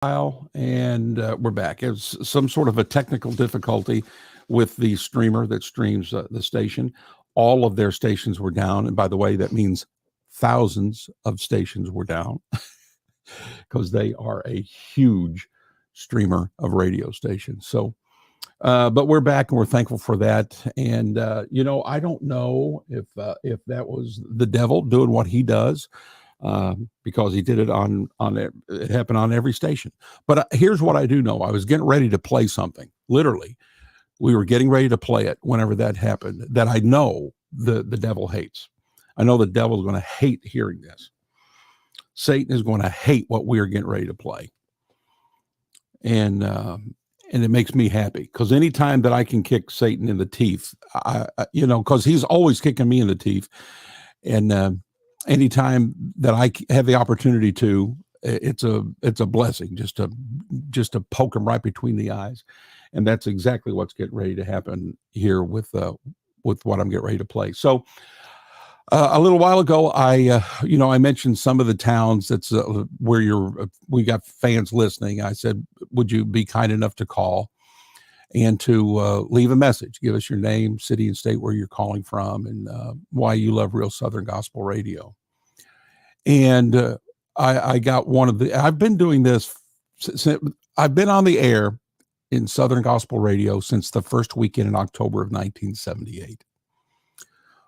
And we're back. It's some sort of a technical difficulty with the streamer that streams the station. All of their stations were down. And by the way, that means thousands of stations were down because they are a huge streamer of radio stations. So, but we're back and we're thankful for that. And I don't know if that was the devil doing what he does, because he did it on it happened on every station. But here's what I do know: I was getting ready to play something. Literally, we were getting ready to play it whenever that happened. That I know the devil hates. I know the devil's going to hate hearing this. Satan is going to hate what we are getting ready to play, and it makes me happy because anytime that I can kick Satan in the teeth, because he's always kicking me in the teeth, and anytime that I have the opportunity to, it's a blessing just to poke him right between the eyes, and that's exactly what's getting ready to happen here with what I'm getting ready to play. So a little while ago, I mentioned some of the towns that's where we got fans listening. I said, would you be kind enough to call and to leave a message? Give us your name, city, and state where you're calling from, and why you love Real Southern Gospel Radio. And I got I've been doing this. I've been on the air in Southern Gospel Radio since the first weekend in October of 1978.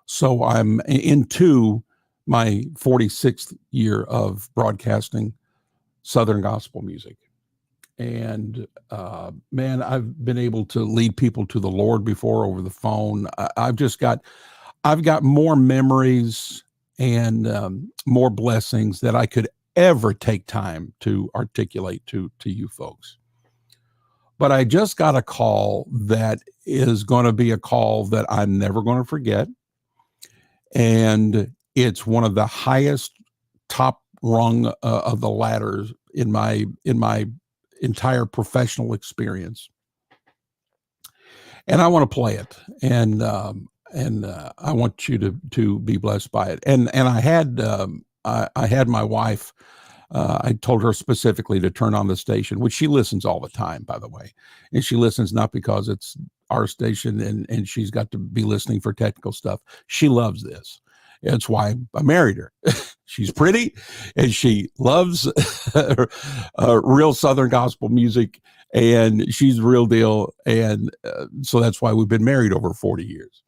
So I'm into my 46th year of broadcasting Southern gospel music. And man, I've been able to lead people to the Lord before over the phone. I've got more memories and more blessings that I could ever take time to articulate to you folks. But I just got a call that is going to be a call that I'm never going to forget. And it's one of the highest top rung of the ladders in my entire professional experience. And I want to play it, and I want you to be blessed by it. And I had my wife. I told her specifically to turn on the station, which she listens all the time, by the way. And she listens not because it's our station and she's got to be listening for technical stuff. She loves this. That's why I married her. She's pretty and she loves real Southern gospel music, and she's the real deal. And so that's why we've been married over 40 years.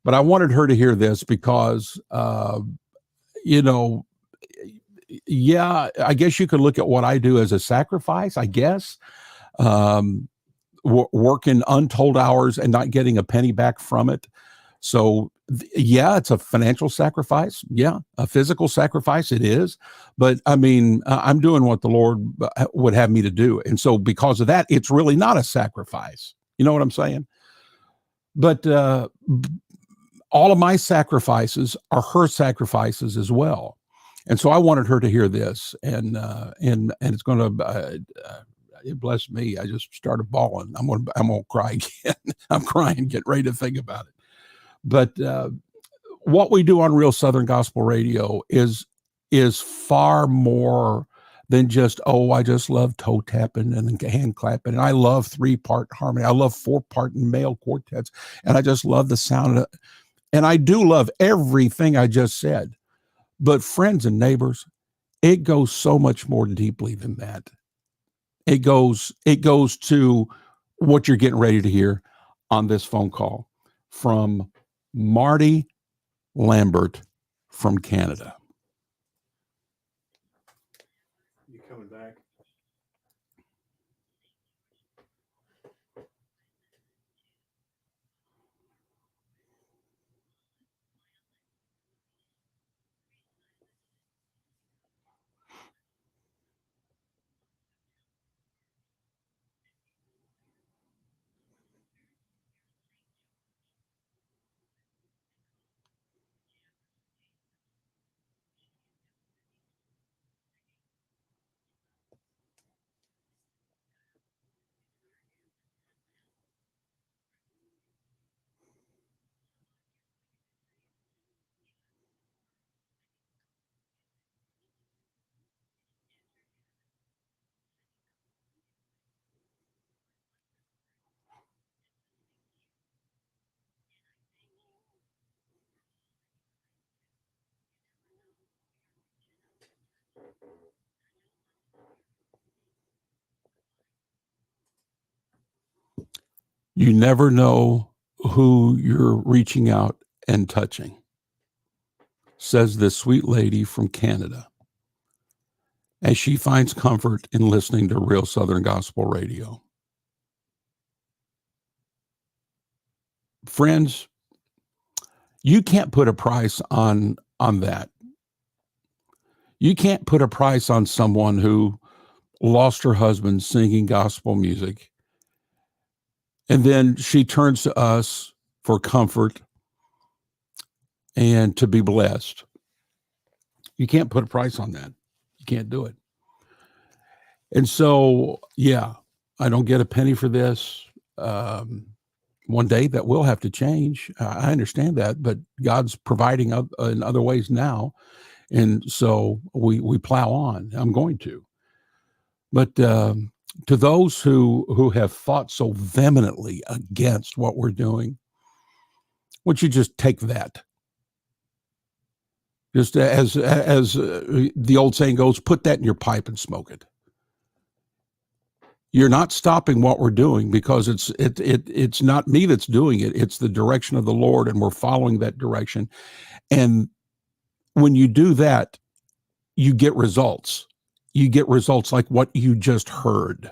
But I wanted her to hear this because, yeah, I guess you could look at what I do as a sacrifice, I guess. Working untold hours and not getting a penny back from it. So yeah, it's a financial sacrifice. Yeah, a physical sacrifice it is. But I mean, I'm doing what the Lord would have me to do. And so because of that, it's really not a sacrifice. You know what I'm saying? But all of my sacrifices are her sacrifices as well. And so I wanted her to hear this, and it's going to it blessed me. I just started bawling. I'm gonna cry again. I'm crying, get ready to think about it. But what we do on Real Southern Gospel Radio is far more than just, I just love toe tapping and hand clapping, and I love 3-part harmony. I love 4-part male quartets, and I just love the sound of it. And I do love everything I just said. But friends and neighbors, it goes so much more deeply than that. It goes to what you're getting ready to hear on this phone call from Marty Lambert from Canada. You coming back? You never know who you're reaching out and touching, says this sweet lady from Canada, as she finds comfort in listening to Real Southern Gospel Radio. Friends, you can't put a price on that. You can't put a price on someone who lost her husband singing gospel music, and then she turns to us for comfort and to be blessed. You can't put a price on that. You can't do it. And so, yeah, I don't get a penny for this. One day that will have to change. I understand that, but God's providing in other ways now. And so we plow on. I'm going to. But to those who have fought so vehemently against what we're doing, would you just take that? Just as the old saying goes, put that in your pipe and smoke it. You're not stopping what we're doing because it's not me that's doing it. It's the direction of the Lord, and we're following that direction. And when you do that, you get results. You get results like what you just heard.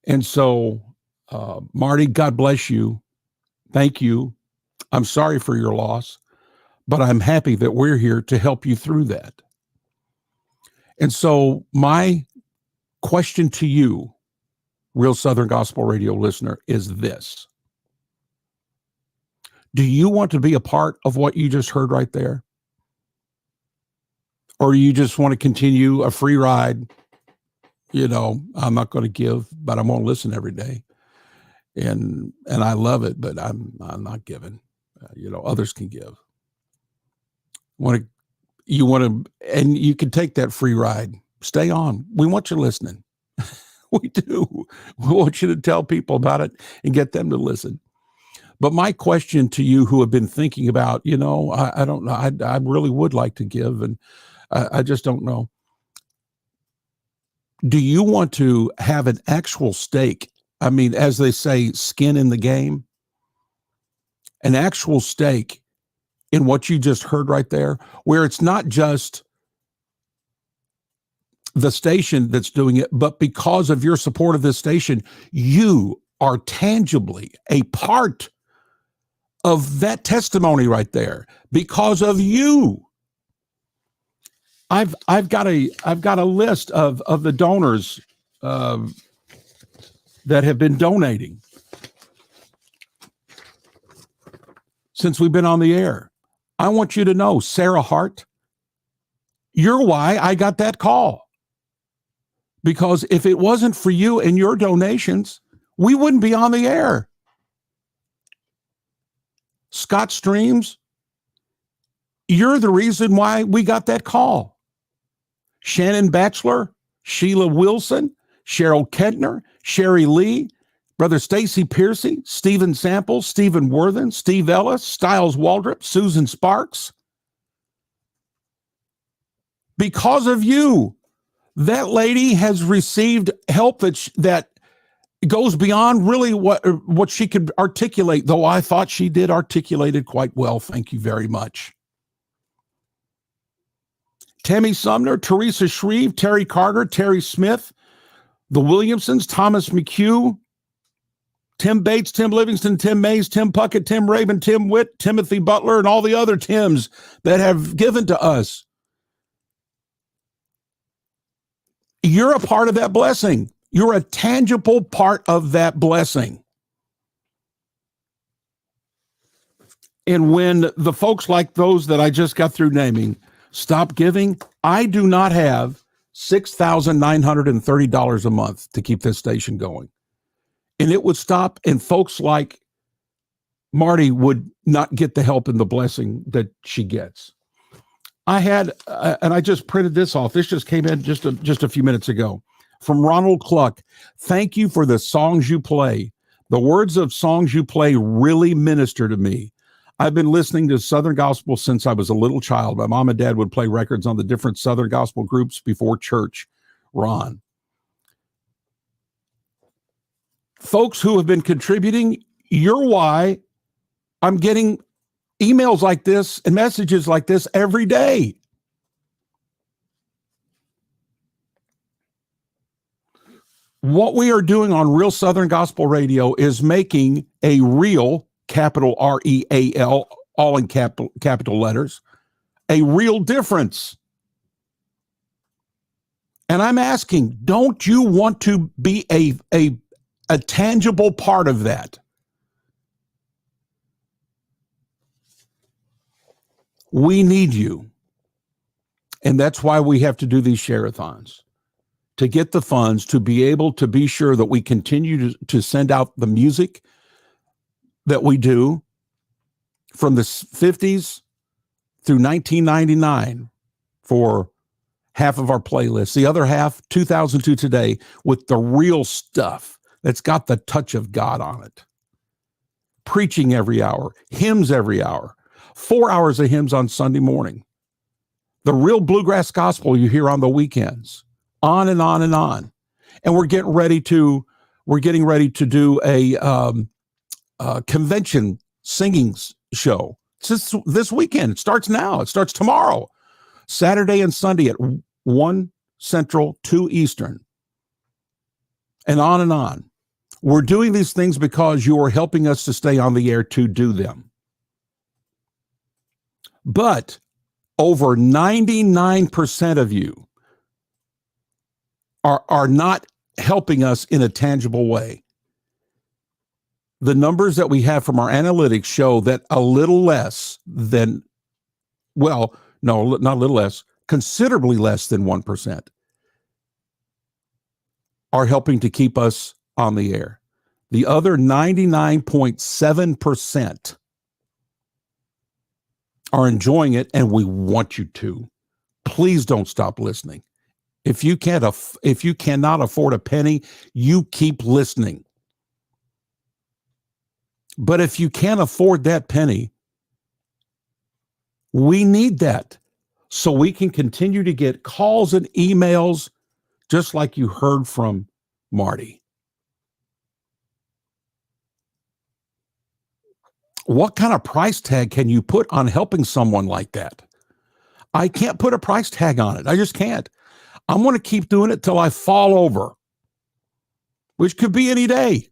And so, Marty, God bless you. Thank you. I'm sorry for your loss, but I'm happy that we're here to help you through that. And so my question to you, Real Southern Gospel Radio listener, is this. Do you want to be a part of what you just heard right there? Or you just want to continue a free ride? You know, I'm not going to give, but I'm going to listen every day. And I love it, but I'm not giving. Others can give. And you can take that free ride. Stay on. We want you listening. We do. We want you to tell people about it and get them to listen. But my question to you who have been thinking about, I don't know, I really would like to give, and I just don't know. Do you want to have an actual stake? I mean, as they say, skin in the game, an actual stake in what you just heard right there, where it's not just the station that's doing it, but because of your support of this station, you are tangibly a part of that testimony right there because of you. I've got a list of the donors that have been donating since we've been on the air. I want you to know, Sarah Hart, you're why I got that call. Because if it wasn't for you and your donations, we wouldn't be on the air. Scott Streams, you're the reason why we got that call. Shannon Batchelor, Sheila Wilson, Cheryl Kentner, Sherry Lee, Brother Stacy Piercy, Stephen Samples, Stephen Worthen, Steve Ellis, Stiles Waldrop, Susan Sparks. Because of you, that lady has received help that goes beyond really what she could articulate, though I thought she did articulate it quite well. Thank you very much. Tammy Sumner, Teresa Shreve, Terry Carter, Terry Smith, the Williamsons, Thomas McHugh, Tim Bates, Tim Livingston, Tim Mays, Tim Puckett, Tim Rabin, Tim Witt, Timothy Butler, and all the other Tims that have given to us. You're a part of that blessing. You're a tangible part of that blessing. And when the folks like those that I just got through naming stop giving, I do not have $6,930 a month to keep this station going. And it would stop, and folks like Marty would not get the help and the blessing that she gets. I had, and I just printed this off. This just came in just a few minutes ago from Ronald Cluck. Thank you for the songs you play. The words of songs you play really minister to me. I've been listening to Southern Gospel since I was a little child. My mom and dad would play records on the different Southern Gospel groups before church. Ron. Folks who have been contributing, you're why I'm getting emails like this and messages like this every day. What we are doing on Real Southern Gospel Radio is making a real, capital REAL, all in capital letters, a real difference. And I'm asking, don't you want to be a tangible part of that? We need you. And that's why we have to do these share-a-thons, to get the funds, to be able to be sure that we continue to send out the music that we do from the 50s through 1999 for half of our playlists. The other half, 2002 today, with the real stuff that's got the touch of God on it. Preaching every hour, hymns every hour, 4 hours of hymns on Sunday morning. The real bluegrass gospel you hear on the weekends. On and on and on. And we're getting ready to do a convention singing show. It's just this weekend. It starts now. It starts tomorrow. Saturday and Sunday at 1 Central, 2 Eastern. And on and on. We're doing these things because you are helping us to stay on the air to do them. But over 99% of you are not helping us in a tangible way. The numbers that we have from our analytics show that a little less than, well, no, not a little less, considerably less than 1% are helping to keep us on the air. The other 99.7% are enjoying it, and we want you to. Please don't stop listening. If you cannot afford a penny, you keep listening. But if you can't afford that penny, we need that so we can continue to get calls and emails, just like you heard from Marty. What kind of price tag can you put on helping someone like that? I can't put a price tag on it. I just can't. I'm going to keep doing it till I fall over, which could be any day.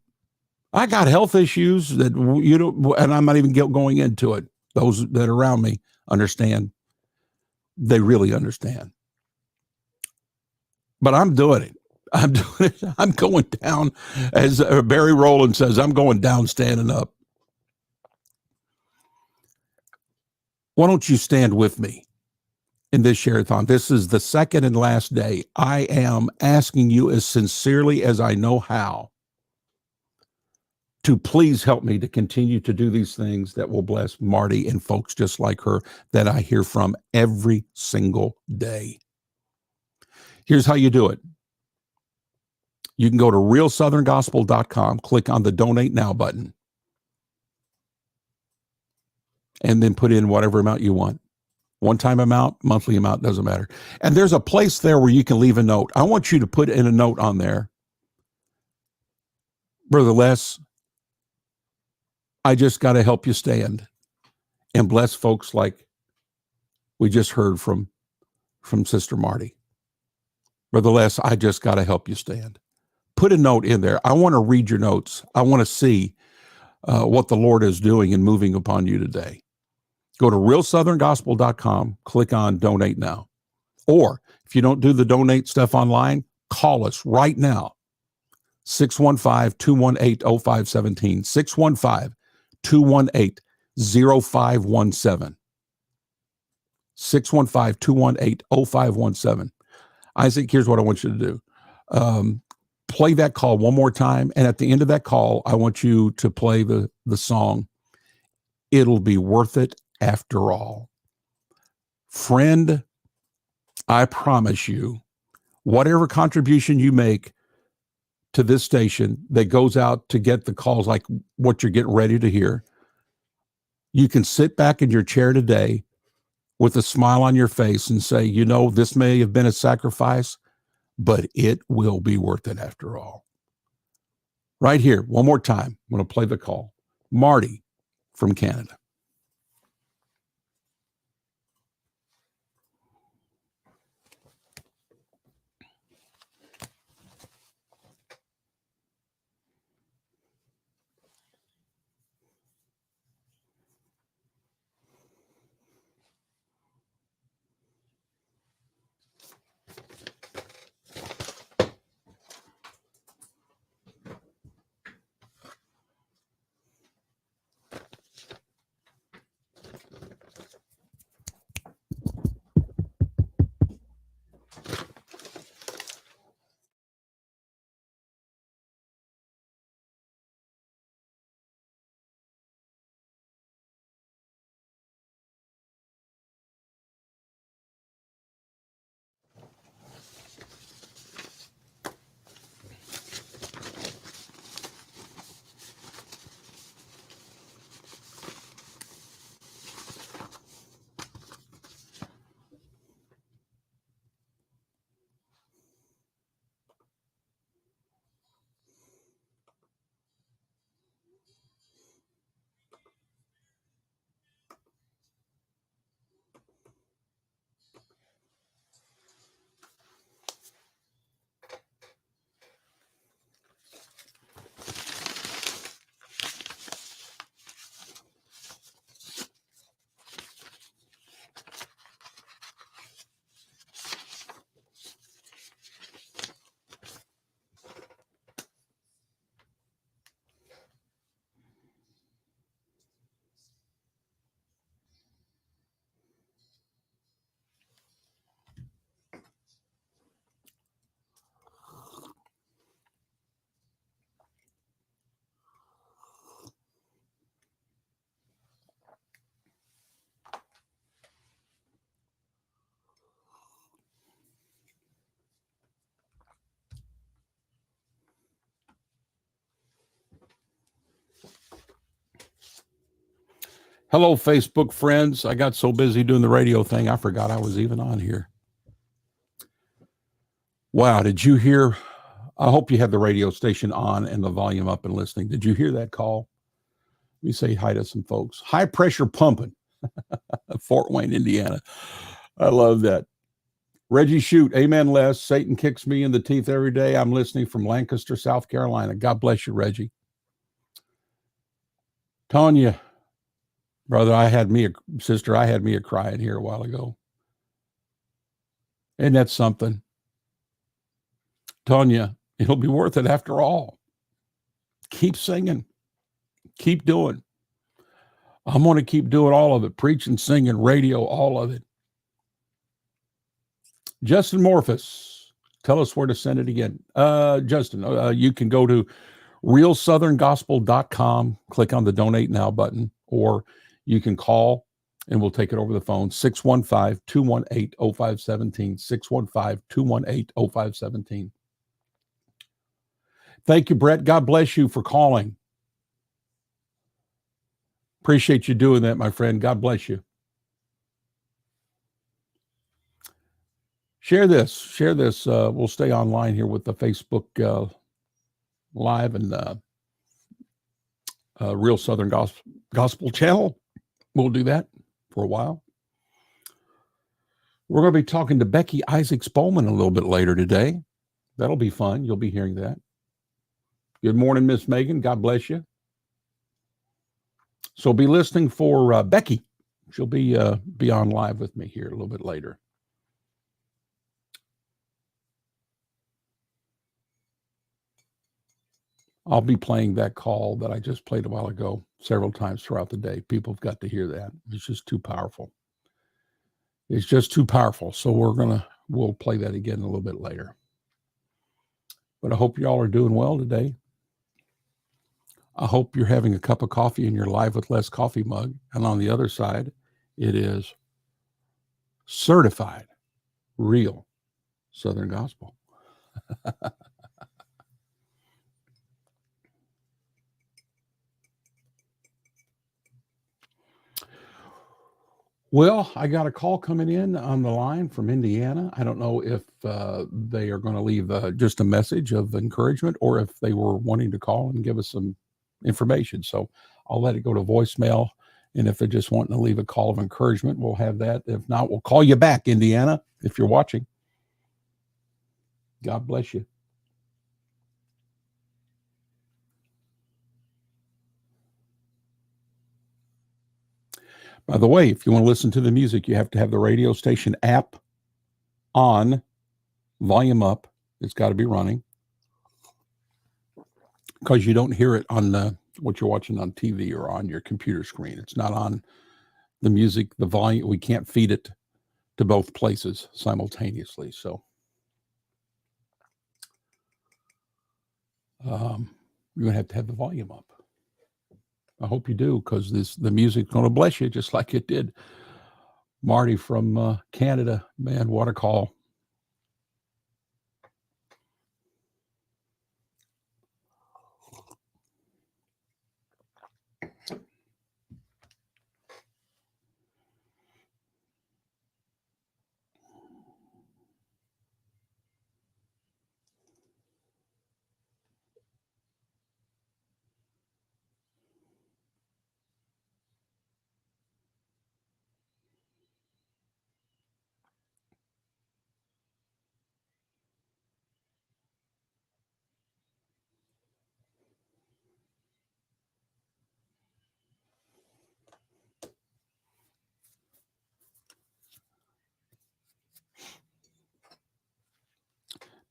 I got health issues that and I'm not even going into it. Those that are around me understand. They really understand. But I'm doing it. I'm doing it. I'm going down, as Barry Rowland says, I'm going down standing up. Why don't you stand with me in this share-a-thon? This is the second and last day. I am asking you as sincerely as I know how to please help me to continue to do these things that will bless Marty and folks just like her that I hear from every single day. Here's how you do it. You can go to realsoutherngospel.com, click on the Donate Now button, and then put in whatever amount you want. One-time amount, monthly amount, doesn't matter. And there's a place there where you can leave a note. I want you to put in a note on there. Brother Les, I just got to help you stand and bless folks like we just heard from Sister Marty. Brother Les, I just got to help you stand. Put a note in there. I want to read your notes. I want to see what the Lord is doing and moving upon you today. Go to realsoutherngospel.com, click on Donate Now. Or if you don't do the donate stuff online, call us right now. 615-218-0517. 615-218-0517. 615-218-0517. Isaac, here's what I want you to do. Play that call one more time. And at the end of that call, I want you to play the song, It'll Be Worth It After All. Friend, I promise you, whatever contribution you make to this station that goes out to get the calls like what you're getting ready to hear, you can sit back in your chair today with a smile on your face and say, you know, this may have been a sacrifice, but it will be worth it after all. Right here, one more time, I'm going to play the call. Marty from Canada. Hello, Facebook friends. I got so busy doing the radio thing, I forgot I was even on here. Wow, did you hear? I hope you had the radio station on and the volume up and listening. Did you hear that call? Let me say hi to some folks. High pressure pumping, Fort Wayne, Indiana. I love that. Reggie Shoot, amen, Les. Satan kicks me in the teeth every day. I'm listening from Lancaster, South Carolina. God bless you, Reggie. Tanya, brother, I had me a crying here a while ago. And that's something. Tanya, it'll be worth it after all. Keep singing. Keep doing. I'm going to keep doing all of it. Preaching, singing, radio, all of it. Justin Morphus, tell us where to send it again. Justin, you can go to realsoutherngospel.com, click on the donate now button, or you can call and we'll take it over the phone, 615-218-0517, 615-218-0517. Thank you, Brett. God bless you for calling. Appreciate you doing that, my friend. God bless you. Share this. We'll stay online here with the Facebook Live and Real Southern Gospel channel. We'll do that for a while. We're going to be talking to Becky Isaacs-Bowman a little bit later today. That'll be fun. You'll be hearing that. Good morning, Miss Megan. God bless you. So be listening for Becky. She'll be on live with me here a little bit later. I'll be playing that call that I just played a while ago several times throughout the day. People have got to hear that. It's just too powerful. It's just too powerful. So we'll play that again a little bit later. But I hope y'all are doing well today. I hope you're having a cup of coffee in your Live with Les coffee mug. And on the other side, it is certified, real Southern Gospel. Well, I got a call coming in on the line from Indiana. I don't know if they are going to leave just a message of encouragement or if they were wanting to call and give us some information. So I'll let it go to voicemail. And if they're just wanting to leave a call of encouragement, we'll have that. If not, we'll call you back, Indiana, if you're watching. God bless you. By the way, if you want to listen to the music, you have to have the radio station app on, volume up. It's got to be running because you don't hear it on what you're watching on TV or on your computer screen. It's not on the music, the volume. We can't feed it to both places simultaneously. So you're going to have the volume up. I hope you do, because the music's going to bless you just like it did Marty from Canada. Man, what a call.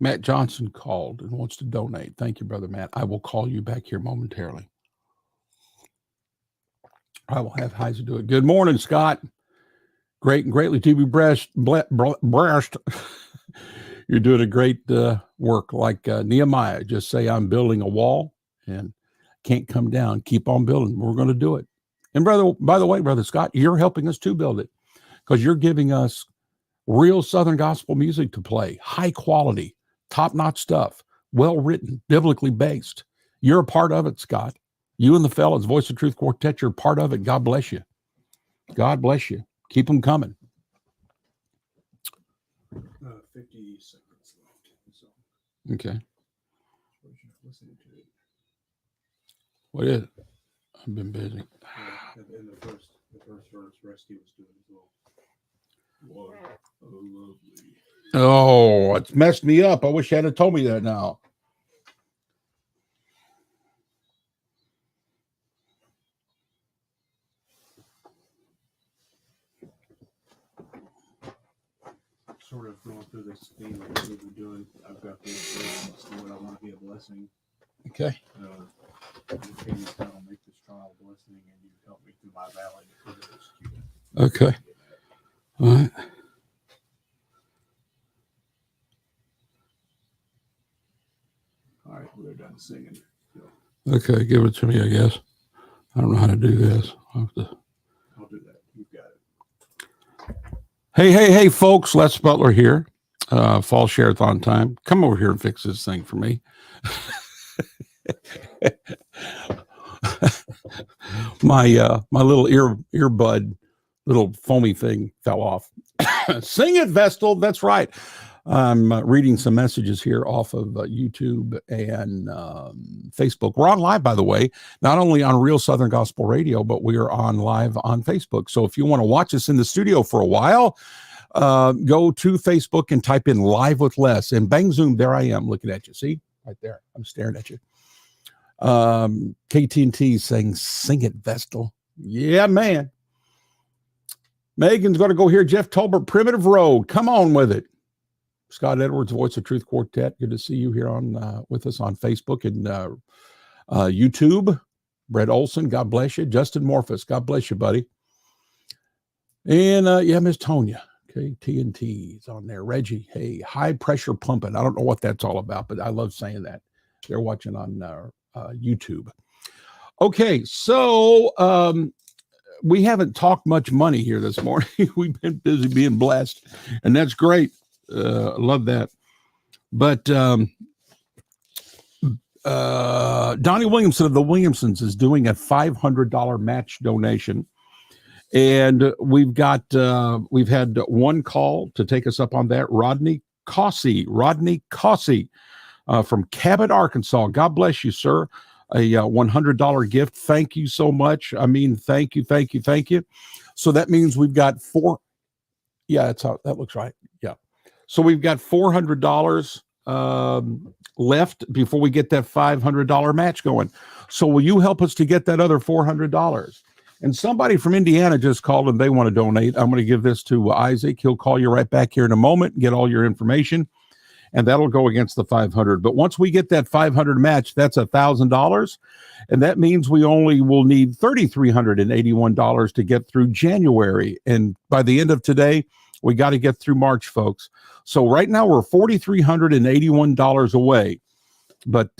Matt Johnson called and wants to donate. Thank you, Brother Matt. I will call you back here momentarily. I will have Heiser do it. Good morning, Scott. Great and greatly to be blessed. You're doing a great work like Nehemiah. Just say, I'm building a wall and can't come down. Keep on building. We're going to do it. And by the way, Brother Scott, you're helping us to build it because you're giving us real Southern gospel music to play, high quality, top-notch stuff, well-written, biblically based. You're a part of it, Scott. You and the fellas, Voice of Truth Quartet, you're part of it. God bless you. God bless you. Keep them coming. 50 seconds left. So. Okay. What is it? I've been busy. And the first verse, Rescue was doing as well. What a lovely. Oh, it's messed me up. I wish you had told me that now. Sort of going through this theme of what we've been doing. I've got the inspirations to what I want to be a blessing. Okay. You came to town, make this trial a blessing, and you help me through my valley to execute it. Okay. All right. All right, we're done singing. Okay, give it to me, I guess. I don't know how to do this. I'll do that. You've got it. Hey, folks. Les Butler here. Fall Sharethon time. Come over here and fix this thing for me. My little earbud, little foamy thing fell off. Sing it, Vestal. That's right. I'm reading some messages here off of YouTube and Facebook. We're on live, by the way, not only on Real Southern Gospel Radio, but we are on live on Facebook. So if you want to watch us in the studio for a while, go to Facebook and type in Live with Les, and bang, zoom, there I am looking at you. See, right there. I'm staring at you. KT&T saying, sing it, Vestal. Yeah, man. Megan's going to go hear Jeff Tolbert, Primitive Road. Come on with it. Scott Edwards, Voice of Truth Quartet. Good to see you here on with us on Facebook and YouTube. Brett Olson, God bless you. Justin Morphus, God bless you, buddy. And Miss Tonya, okay, TNT is on there. Reggie, hey, high pressure pumping. I don't know what that's all about, but I love saying that. They're watching on YouTube. Okay, so we haven't talked much money here this morning. We've been busy being blessed, and that's great. I love that. But Donnie Williamson of the Williamsons is doing a $500 match donation. And we've had one call to take us up on that. Rodney Cossey from Cabot, Arkansas. God bless you, sir. A $100 gift. Thank you so much. I mean, thank you. So that means we've got four. Yeah, that looks right. Yeah. So we've got $400 left before we get that $500 match going. So will you help us to get that other $400? And somebody from Indiana just called and they want to donate. I'm going to give this to Isaac. He'll call you right back here in a moment and get all your information. And that'll go against the 500. But once we get that 500 match, that's $1,000. And that means we only will need $3,381 to get through January. And by the end of today, we got to get through March, folks. So right now we're $4,381 away. But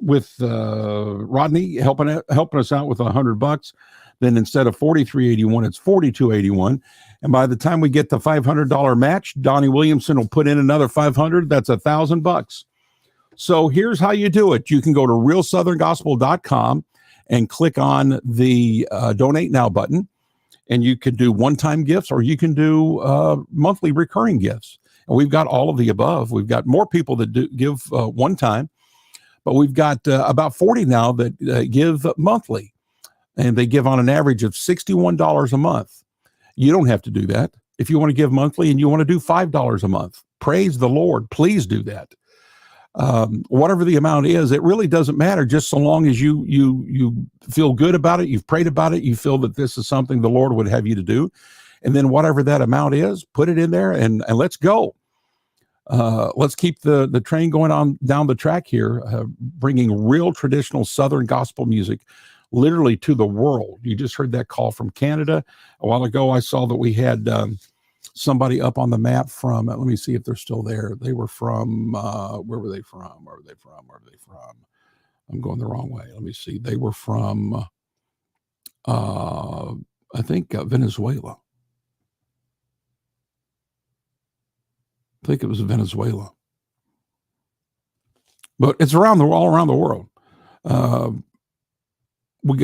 with Rodney helping us out with $100, then instead of $4,381, it's $4,281. And by the time we get the $500 match, Donnie Williamson will put in another $500. That's $1,000. So here's how you do it. You can go to realsoutherngospel.com and click on the donate now button. And you can do one-time gifts or you can do monthly recurring gifts. And we've got all of the above. We've got more people that do give one time, but we've got about 40 now that give monthly. And they give on an average of $61 a month. You don't have to do that. If you want to give monthly and you want to do $5 a month, praise the Lord, please do that. Whatever the amount is, it really doesn't matter, just so long as you feel good about it, you've prayed about it, you feel that this is something the Lord would have you to do. And then whatever that amount is, put it in there and let's go. Let's keep the train going on down the track here, bringing real traditional Southern gospel music literally to the world. You just heard that call from Canada. A while ago, I saw that we had somebody up on the map from, let me see if they're still there. They were from, where were they from? I'm going the wrong way. Let me see. They were from, I think, Venezuela. I think it was Venezuela. But it's all around the world. We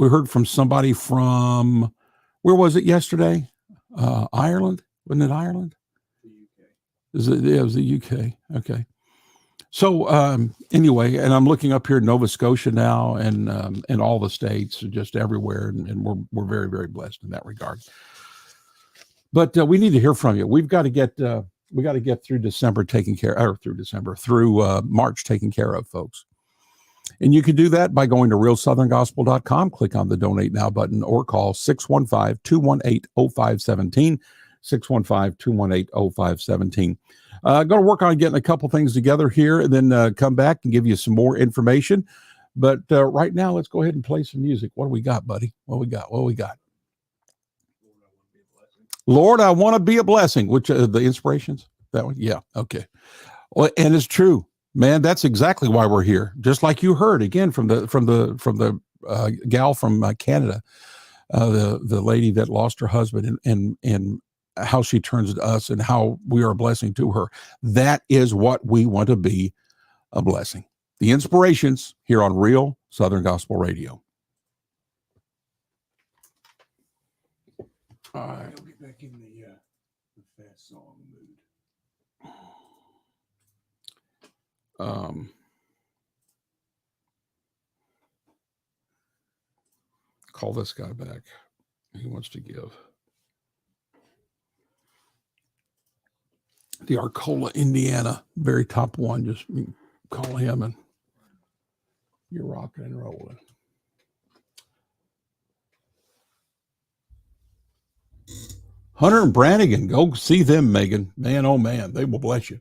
heard from somebody from, where was it yesterday? Ireland? Wasn't it Ireland? The UK. It was the UK. Okay. So anyway, and I'm looking up here in Nova Scotia now and all the states, just everywhere. And we're very, very blessed in that regard. But we need to hear from you. We've got to get through December through March taken care of, folks. And you can do that by going to realsoutherngospel.com, click on the donate now button, or call 615-218-0517, 615-218-0517. Going to work on getting a couple things together here and then come back and give you some more information. But right now, let's go ahead and play some music. What do we got, buddy? What we got? Lord, I want to be a blessing. Which the inspirations? That one? Yeah. Okay. Well, and it's true. Man, that's exactly why we're here. Just like you heard again from the gal from Canada, the lady that lost her husband, and how she turns to us and how we are a blessing to her. That is what we want to be, a blessing. The inspirations here on Real Southern Gospel Radio. All right, I'll get back in the fast song mood. Call this guy back. He wants to give. The Arcola, Indiana, very top one. Just call him and you're rocking and rolling. Hunter and Brannigan, go see them, Megan. Man, oh man, they will bless you.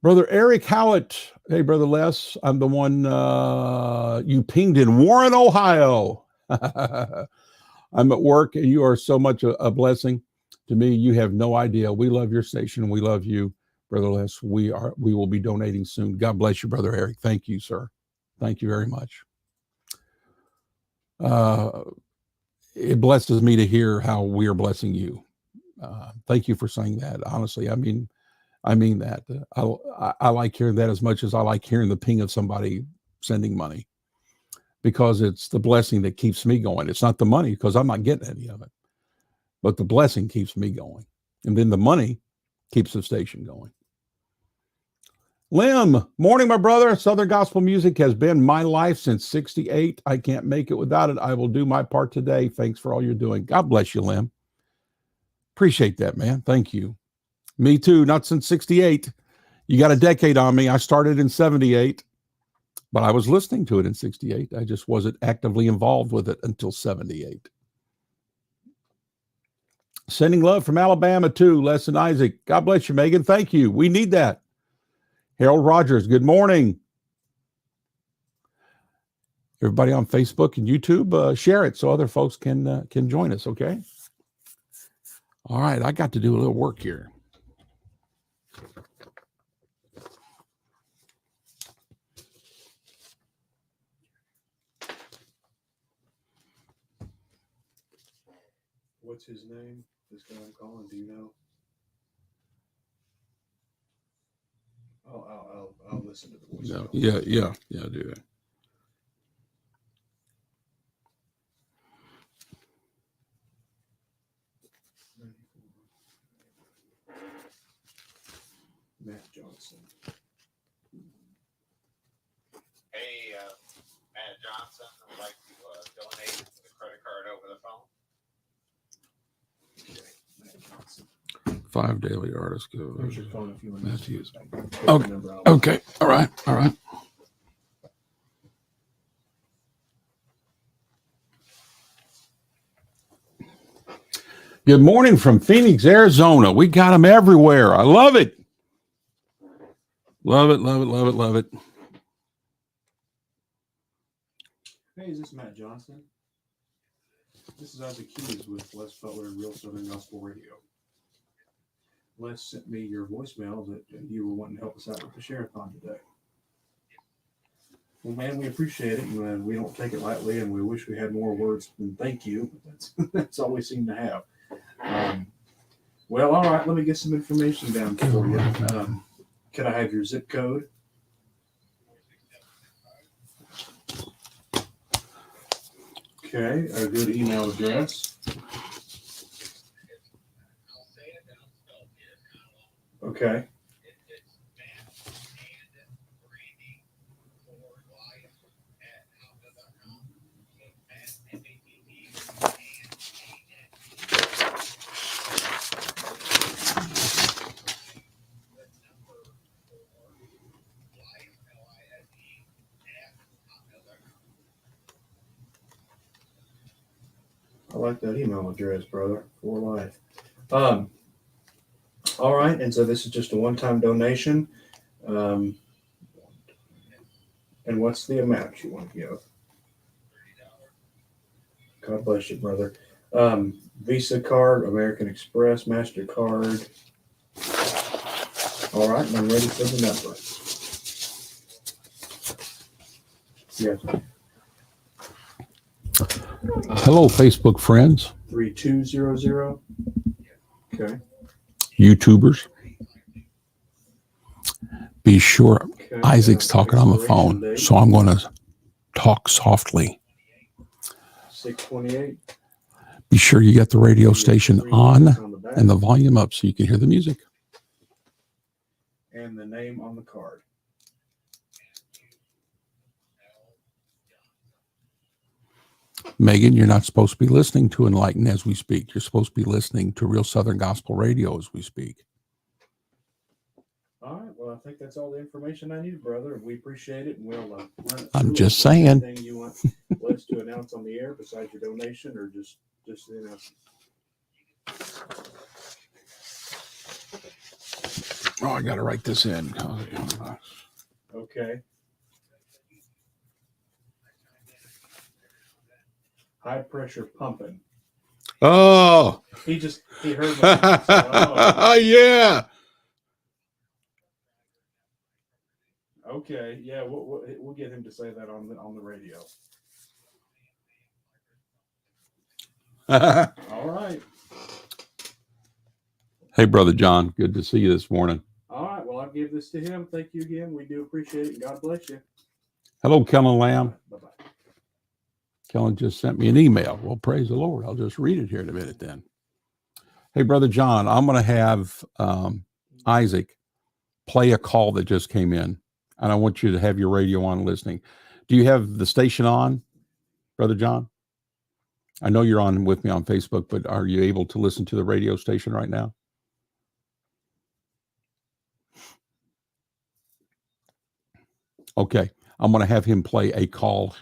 Brother Eric Howlett. Hey, Brother Les, I'm the one you pinged in Warren, Ohio. I'm at work, and you are so much a blessing to me. You have no idea. We love your station. We love you, Brother Les. We will be donating soon. God bless you, Brother Eric. Thank you, sir. Thank you very much. It blesses me to hear how we are blessing you. Thank you for saying that. Honestly, I mean that. I like hearing that as much as I like hearing the ping of somebody sending money. because it's the blessing that keeps me going. It's not the money because I'm not getting any of it, but the blessing keeps me going. And then the money keeps the station going. Lim, morning, my brother. Southern gospel music has been my life since 68. I can't make it without it. I will do my part today. Thanks for all you're doing. God bless you, Lim. Appreciate that, man. Thank you. Me too. Not since 68. You got a decade on me. I started in 78, but I was listening to it in 68. I just wasn't actively involved with it until 78. Sending love from Alabama too, Les and Isaac. God bless you, Megan. Thank you. We need that. Harold Rogers, good morning. Everybody on Facebook and YouTube, share it so other folks can join us, okay? All right, I got to do a little work here. What's his name? This guy I'm calling, do you know? I'll listen to the voicemail. Yeah, do that. Matt Johnson. Hey, Matt Johnson, I'd like to donate the credit card over the phone. Okay, Matt Johnson. 5 daily artists go. There's your phone if you want Matthews. to. Okay. All right. Good morning from Phoenix, Arizona. We got them everywhere. I love it. Love it. Hey, is this Matt Johnson? This is Isaac Hughes with Les Butler and Real Southern Gospel Radio. Les sent me your voicemail that you were wanting to help us out with the Sharethon today. Well, man, we appreciate it, and we don't take it lightly, and we wish we had more words than thank you, but that's all we seem to have. Well, all right, let me get some information down for you. Can I have your zip code? Okay, a good email address. Okay. I like that email address, brother, for life. All right, and so this is just a one-time donation. And what's the amount you want to give? God bless you, brother. Visa card, American Express, MasterCard. All right, and I'm ready for the number. Yes. Hello, Facebook friends. 3200. Okay. YouTubers. Be sure Okay. Isaac's talking on the phone, Date, so I'm going to talk softly. 628. Be sure you get the radio station on and the volume up so you can hear the music. And the name on the card. Megan, you're not supposed to be listening to Enlighten as we speak. You're supposed to be listening to Real Southern Gospel Radio as we speak. All right. Well, I think that's all the information I need, brother. We appreciate it, and we'll run it. I'm just saying. Anything you want Les to announce on the air besides your donation, or just the announcement? Oh, I got to write this in. Okay. High pressure pumping. Oh. He heard my say, oh. Yeah. Okay. Yeah. We'll get him to say that on the radio. All right. Hey, Brother John. Good to see you this morning. All right. Well, I'll give this to him. Thank you again. We do appreciate it. God bless you. Hello, Kellen Lamb. Bye-bye. Kellen just sent me an email. Well, praise the Lord. I'll just read it here in a minute then. Hey, Brother John, I'm going to have Isaac play a call that just came in, and I want you to have your radio on listening. Do you have the station on, Brother John? I know you're on with me on Facebook, but are you able to listen to the radio station right now? Okay. I'm going to have him play a call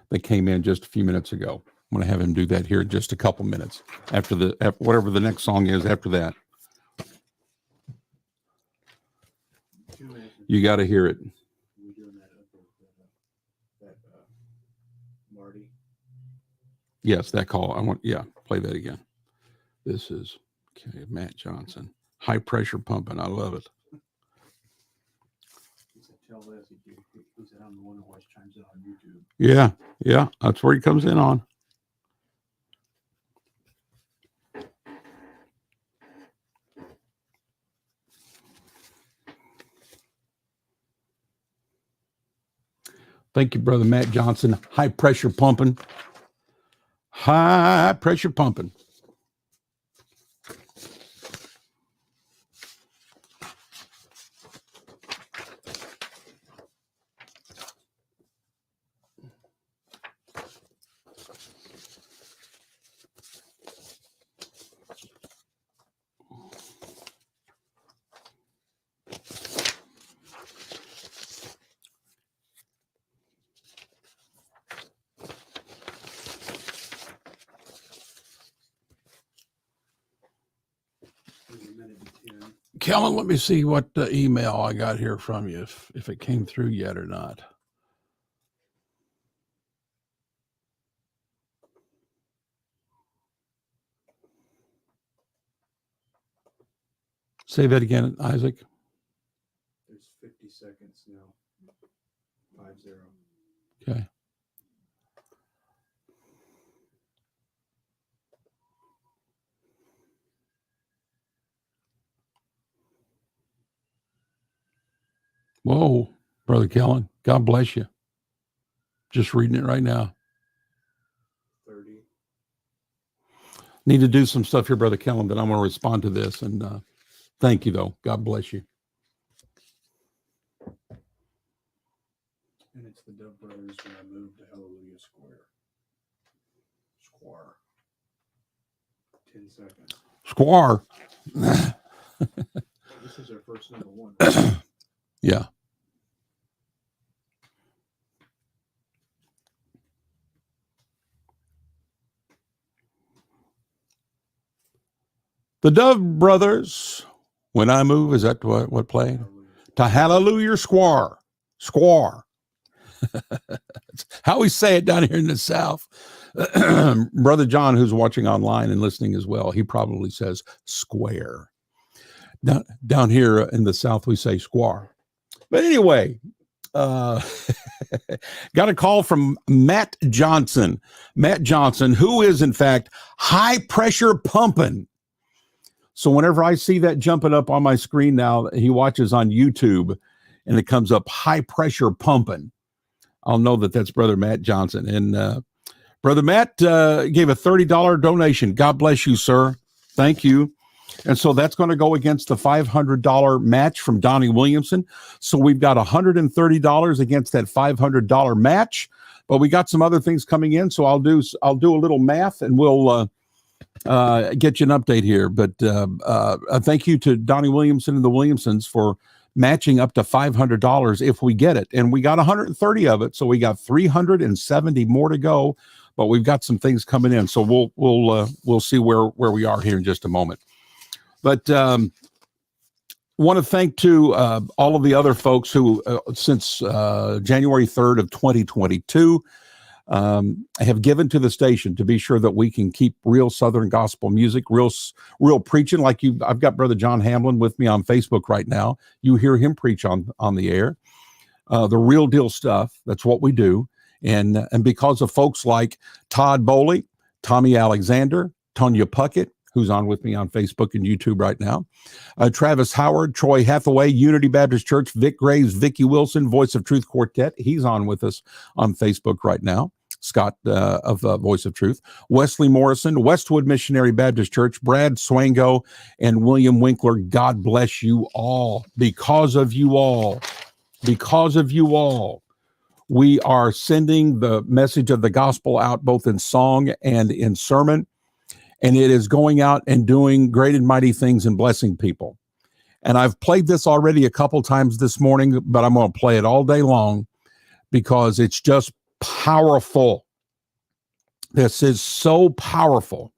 that came in just a few minutes ago. I'm going to have him do that here in just a couple minutes after whatever the next song is after that. You got to hear it. Marty. Yes, that call. Play that again. This is Matt Johnson. High pressure pumping. I love it. Tell Les he said I'm the one who always chimes in on YouTube. Yeah, that's where he comes in on. Thank you, Brother Matt Johnson. High pressure pumping. High pressure pumping. Kellen, let me see what email I got here from you, if it came through yet or not. Say that again, Isaac. There's 50 seconds now. 50. Okay. Whoa, Brother Kellen, God bless you. Just reading it right now. 30. Need to do some stuff here, Brother Kellen, but I'm going to respond to this. And thank you, though. God bless you. And it's the Dove Brothers when I moved to Hallelujah Square. 10 seconds. Squar. This is our first number one. Yeah. The Dove Brothers, When I Move, is that what played? To Hallelujah Squar. Squar. How we say it down here in the South. Brother John, who's watching online and listening as well, he probably says square. Down here in the South, we say squar. But anyway, got a call from Matt Johnson. Matt Johnson, who is, in fact, high pressure pumping. So whenever I see that jumping up on my screen now, he watches on YouTube, and it comes up high pressure pumping. I'll know that that's Brother Matt Johnson. And Brother Matt gave a $30 donation. God bless you, sir. Thank you. And so that's going to go against the $500 match from Donnie Williamson. So we've got $130 against that $500 match. But we got some other things coming in. So I'll do a little math, and we'll get you an update here. But thank you to Donnie Williamson and the Williamsons for matching up to $500 if we get it. And we got 130 of it. So we got 370 more to go. But we've got some things coming in. So we'll see where we are here in just a moment. But want to thank to all of the other folks who, since January 3rd of 2022, have given to the station to be sure that we can keep real Southern gospel music, real preaching. Like I've got Brother John Hamlin with me on Facebook right now. You hear him preach on the air, the real deal stuff. That's what we do. And because of folks like Todd Bowley, Tommy Alexander, Tonya Puckett, who's on with me on Facebook and YouTube right now, Travis Howard, Troy Hathaway, Unity Baptist Church, Vic Graves, Vicki Wilson, Voice of Truth Quartet. He's on with us on Facebook right now. Scott of Voice of Truth, Wesley Morrison, Westwood Missionary Baptist Church, Brad Swango, and William Winkler. God bless you all. Because of you all, we are sending the message of the gospel out both in song and in sermon, and it is going out and doing great and mighty things and blessing people. And I've played this already a couple times this morning, but I'm going to play it all day long because it's just powerful. This is so powerful.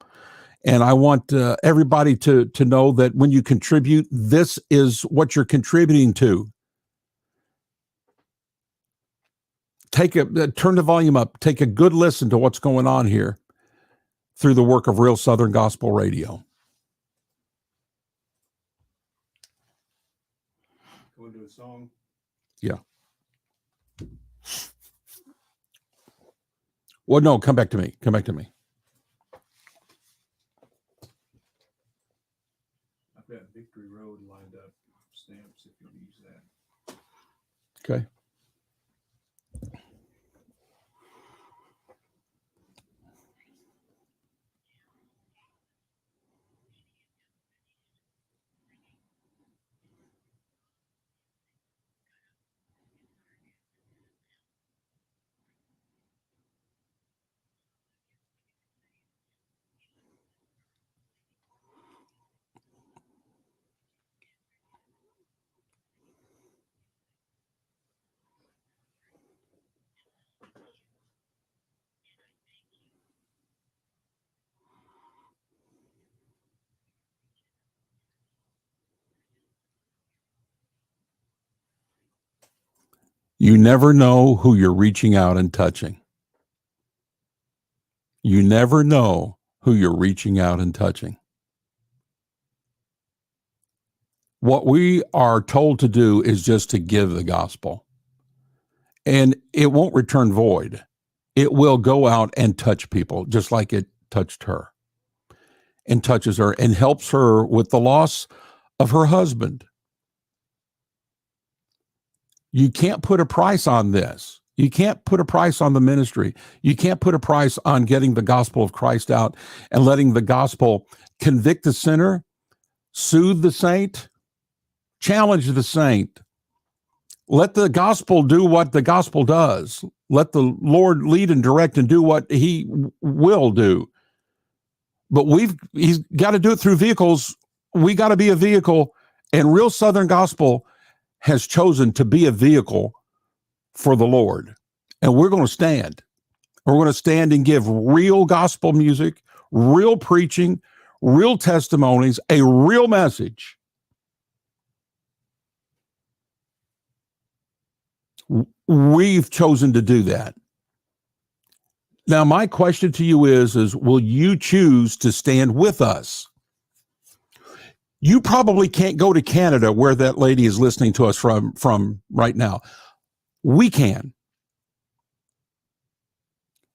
And I want everybody to know that when you contribute, this is what you're contributing to. Turn the volume up. Take a good listen to what's going on here through the work of Real Southern Gospel Radio. Go into a song. Yeah. Well, no, come back to me. Come back to me. I've got Victory Road lined up stamps if you'll use that. Okay. You never know who you're reaching out and touching. You never know who you're reaching out and touching. What we are told to do is just to give the gospel. And it won't return void. It will go out and touch people, just like it touched her and touches her and helps her with the loss of her husband. You can't put a price on this. You can't put a price on the ministry. You can't put a price on getting the gospel of Christ out and letting the gospel convict the sinner, soothe the saint, challenge the saint. Let the gospel do what the gospel does. Let the Lord lead and direct and do what he will do. But he's got to do it through vehicles. We got to be a vehicle, and Real Southern Gospel has chosen to be a vehicle for the Lord. And we're going to stand. We're going to stand and give real gospel music, real preaching, real testimonies, a real message. We've chosen to do that. Now, my question to you is will you choose to stand with us? You probably can't go to Canada where that lady is listening to us from right now. We can.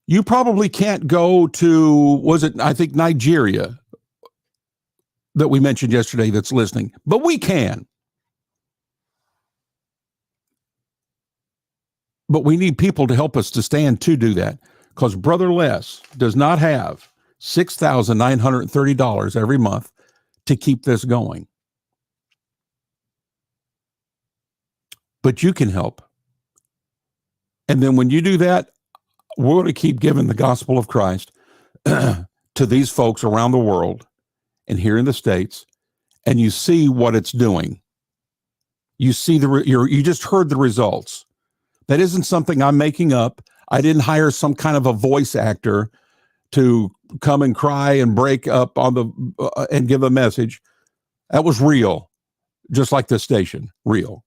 You probably can't go to, I think Nigeria that we mentioned yesterday that's listening, but we can. But we need people to help us to stand to do that, because Brother Les does not have $6,930 every month to keep this going. But you can help. And then when you do that, we're going to keep giving the gospel of Christ to these folks around the world and here in the States, and you see what it's doing. You see you just heard the results. That isn't something I'm making up. I didn't hire some kind of a voice actor to come and cry and break up on the and give a message. That was real, just like this station, real.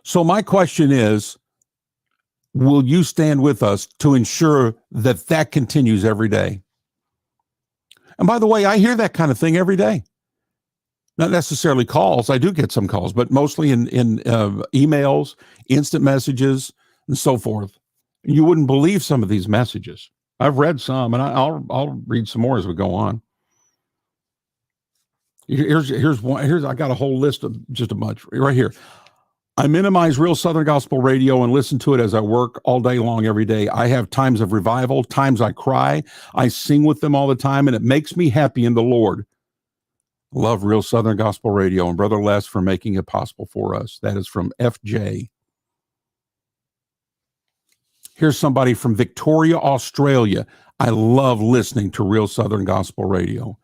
So my question is, will you stand with us to ensure that that continues every day? And by the way, I hear that kind of thing every day. Not necessarily calls. I do get some calls, but mostly in emails, instant messages, and so forth. You wouldn't believe some of these messages. I've read some, and I'll read some more as we go on. Here's one. I got a whole list of just a bunch right here. I minimize Real Southern Gospel Radio and listen to it as I work all day long, every day. I have times of revival, times I cry. I sing with them all the time, and it makes me happy in the Lord. Love Real Southern Gospel Radio and Brother Les for making it possible for us. That is from FJ. Here's somebody from Victoria, Australia. I love listening to Real Southern Gospel Radio.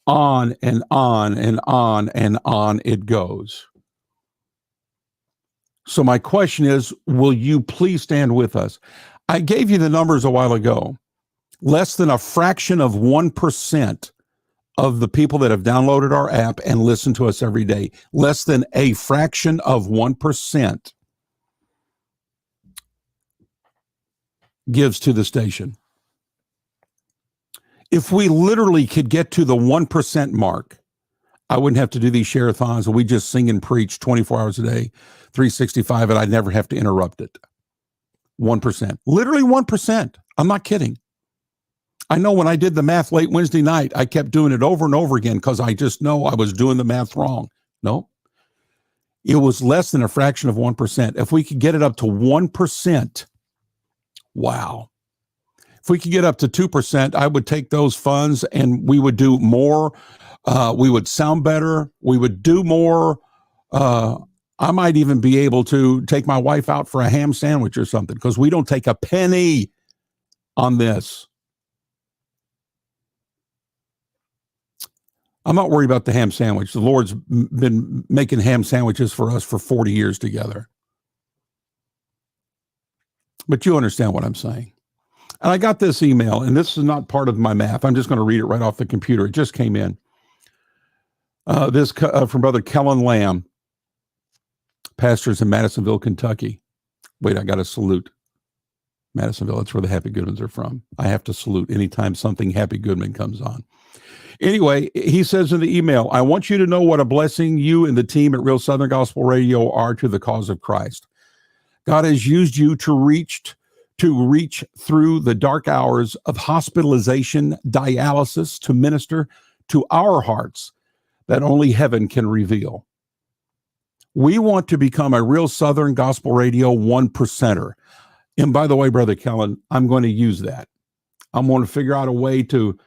On and on and on and on it goes. So my question is, will you please stand with us? I gave you the numbers a while ago. Less than a fraction of 1% of the people that have downloaded our app and listen to us every day. Less than a fraction of 1% gives to the station. If we literally could get to the 1% mark, I wouldn't have to do these share-a-thons, and we just sing and preach 24 hours a day, 365, and I'd never have to interrupt it. 1%. Literally 1%. I'm not kidding. I know when I did the math late Wednesday night, I kept doing it over and over again because I just know I was doing the math wrong. No. It was less than a fraction of 1%. If we could get it up to 1%, wow. If we could get up to 2%, I would take those funds and we would do more. We would sound better. We would do more. I might even be able to take my wife out for a ham sandwich or something because we don't take a penny on this. I'm not worried about the ham sandwich. The Lord's been making ham sandwiches for us for 40 years together. But you understand what I'm saying. And I got this email, and this is not part of my math. I'm just going to read it right off the computer. It just came in. This from Brother Kellen Lamb, pastors in Madisonville, Kentucky. Wait, I got to salute Madisonville. That's where the Happy Goodmans are from. I have to salute anytime something Happy Goodman comes on. Anyway, he says in the email, I want you to know what a blessing you and the team at Real Southern Gospel Radio are to the cause of Christ. God has used you to reach through the dark hours of hospitalization, dialysis, to minister to our hearts that only heaven can reveal. We want to become a Real Southern Gospel Radio 1%er. And by the way, Brother Kellen, I'm going to use that. I'm going to figure out a way to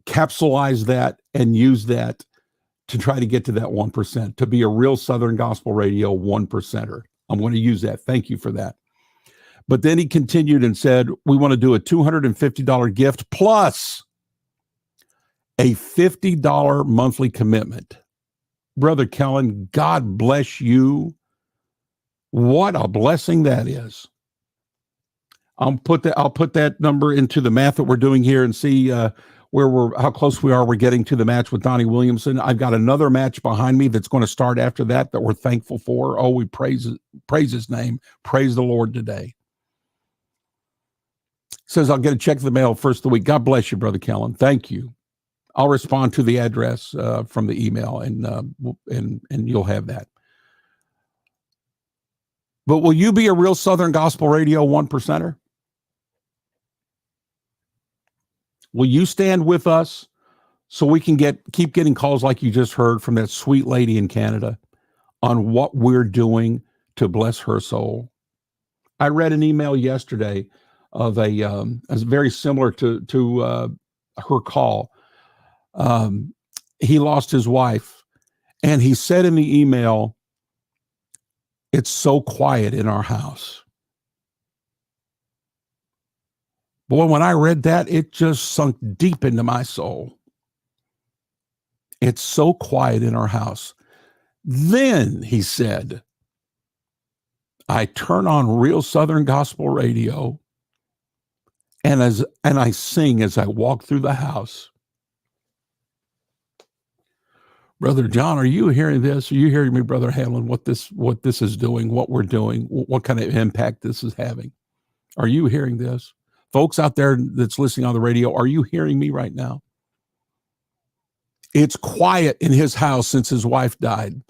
capsulize that and use that to try to get to that 1%, to be a Real Southern Gospel Radio 1%er. I'm going to use that. Thank you for that. But then he continued and said, we want to do a $250 gift plus a $50 monthly commitment. Brother Kellen, God bless you. What a blessing that is. I'll put that number into the math that we're doing here and see how close we are. We're getting to the match with Donnie Williamson. I've got another match behind me that's going to start after that we're thankful for. Oh, we praise his name. Praise the Lord today. Says I'll get a check in the mail first of the week. God bless you, Brother Kellen. Thank you. I'll respond to the address from the email, and you'll have that. But will you be a Real Southern Gospel Radio 1%er? Will you stand with us so we can keep getting calls like you just heard from that sweet lady in Canada on what we're doing to bless her soul? I read an email yesterday of a very similar to her call. He lost his wife, and he said in the email, it's so quiet in our house. Boy, when I read that, it just sunk deep into my soul. It's so quiet in our house. Then, he said, I turn on Real Southern Gospel Radio, and I sing as I walk through the house. Brother John, are you hearing this? Are you hearing me, Brother Hamlin, what this is doing, what we're doing, what kind of impact this is having? Are you hearing this? Folks out there that's listening on the radio, are you hearing me right now? It's quiet in his house since his wife died,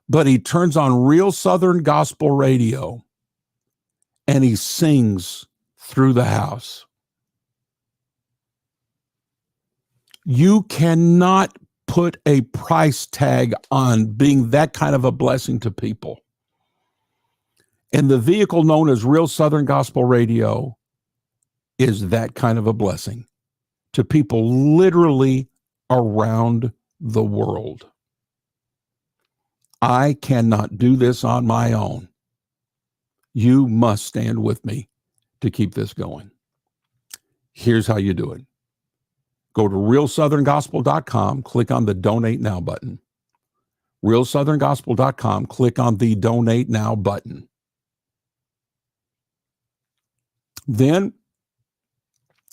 but he turns on Real Southern Gospel Radio and he sings through the house. You cannot put a price tag on being that kind of a blessing to people. And the vehicle known as Real Southern Gospel Radio is that kind of a blessing to people literally around the world. I cannot do this on my own. You must stand with me to keep this going. Here's how you do it. Go to realsoutherngospel.com, click on the Donate Now button. realsoutherngospel.com, click on the Donate Now button. Then,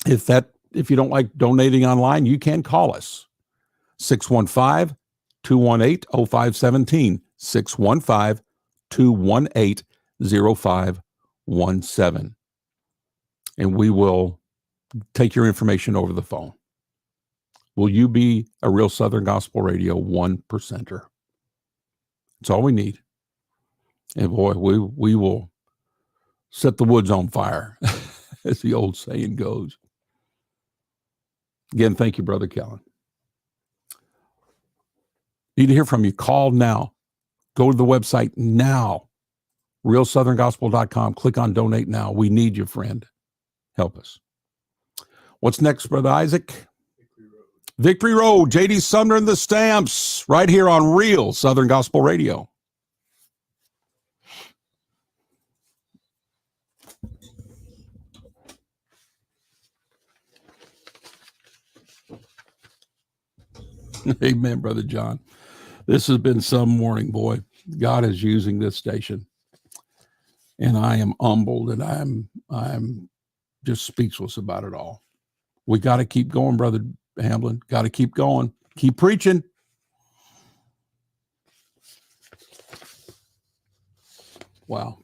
if you don't like donating online, you can call us. 615-218-0517, 615-218-0517. And we will take your information over the phone. Will you be a Real Southern Gospel Radio 1%er? That's all we need. And boy, we will set the woods on fire, as the old saying goes. Again, thank you, Brother Kellen. Need to hear from you. Call now. Go to the website now. realsoutherngospel.com. Click on Donate Now. We need you, friend. Help us. What's next, Brother Isaac? Victory Road. J.D. Sumner and the Stamps. Right here on Real Southern Gospel Radio. Amen, Brother John. This has been some morning, boy. God is using this station. And I am humbled and I'm just speechless about it all. We got to keep going, Brother Hamblin. Got to keep going. Keep preaching. Wow.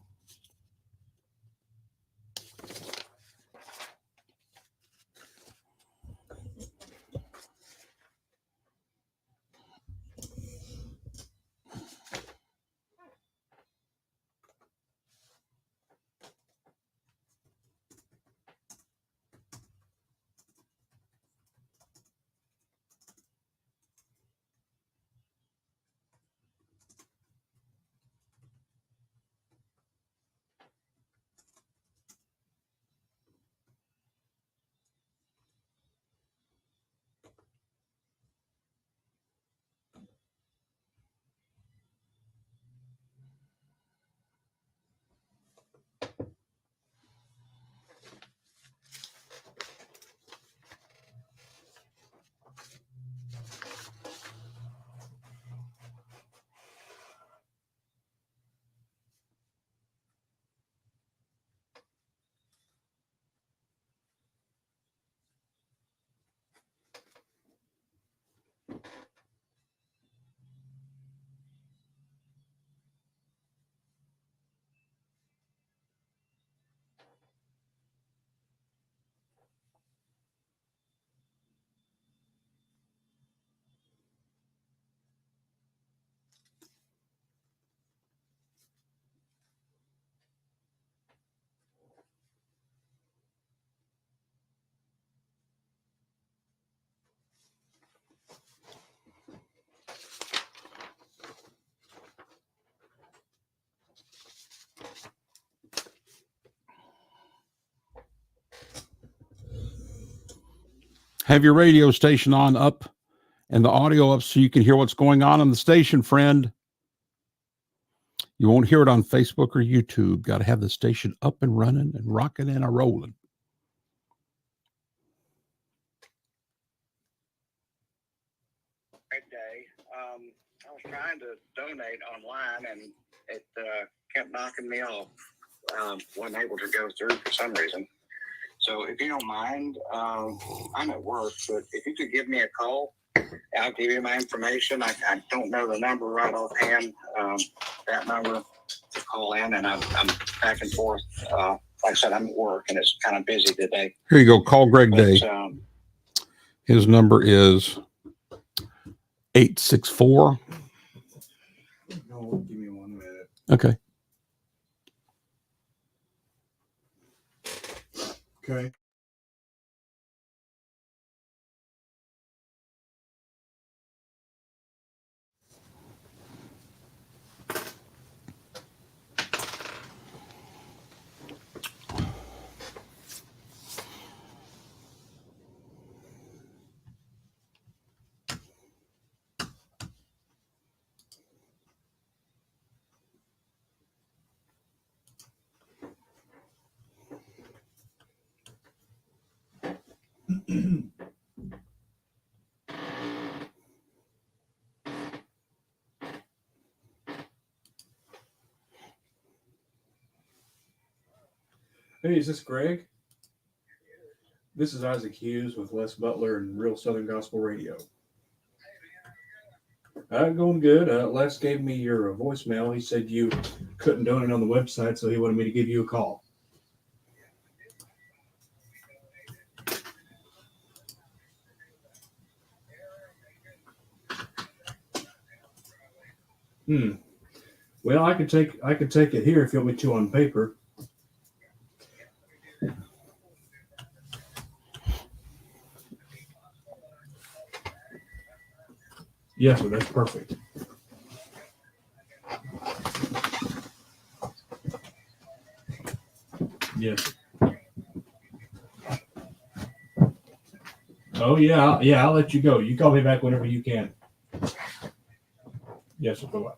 Have your radio station on up and the audio up so you can hear what's going on the station, friend. You won't hear it on Facebook or YouTube. Got to have the station up and running and rocking and a-rolling. Great day. I was trying to donate online and it kept knocking me off. Wasn't able to go through for some reason. So if you don't mind, I'm at work, but if you could give me a call, I'll give you my information. I don't know the number right offhand, that number to call in, and I'm back and forth. Like I said, I'm at work, and it's kind of busy today. Here you go. Call Greg Day. His number is 864. No, give me 1 minute. Okay. Okay. Hey, is this Greg? This is Isaac Hughes with Les Butler and Real Southern Gospel Radio. Going good. Les gave me your voicemail. He said you couldn't donate on the website, so he wanted me to give you a call. Well, I could take it here if you want me to on paper. Yes, sir, that's perfect. Yes. Oh yeah, I'll let you go. You call me back whenever you can. Yes, sir. Bye-bye.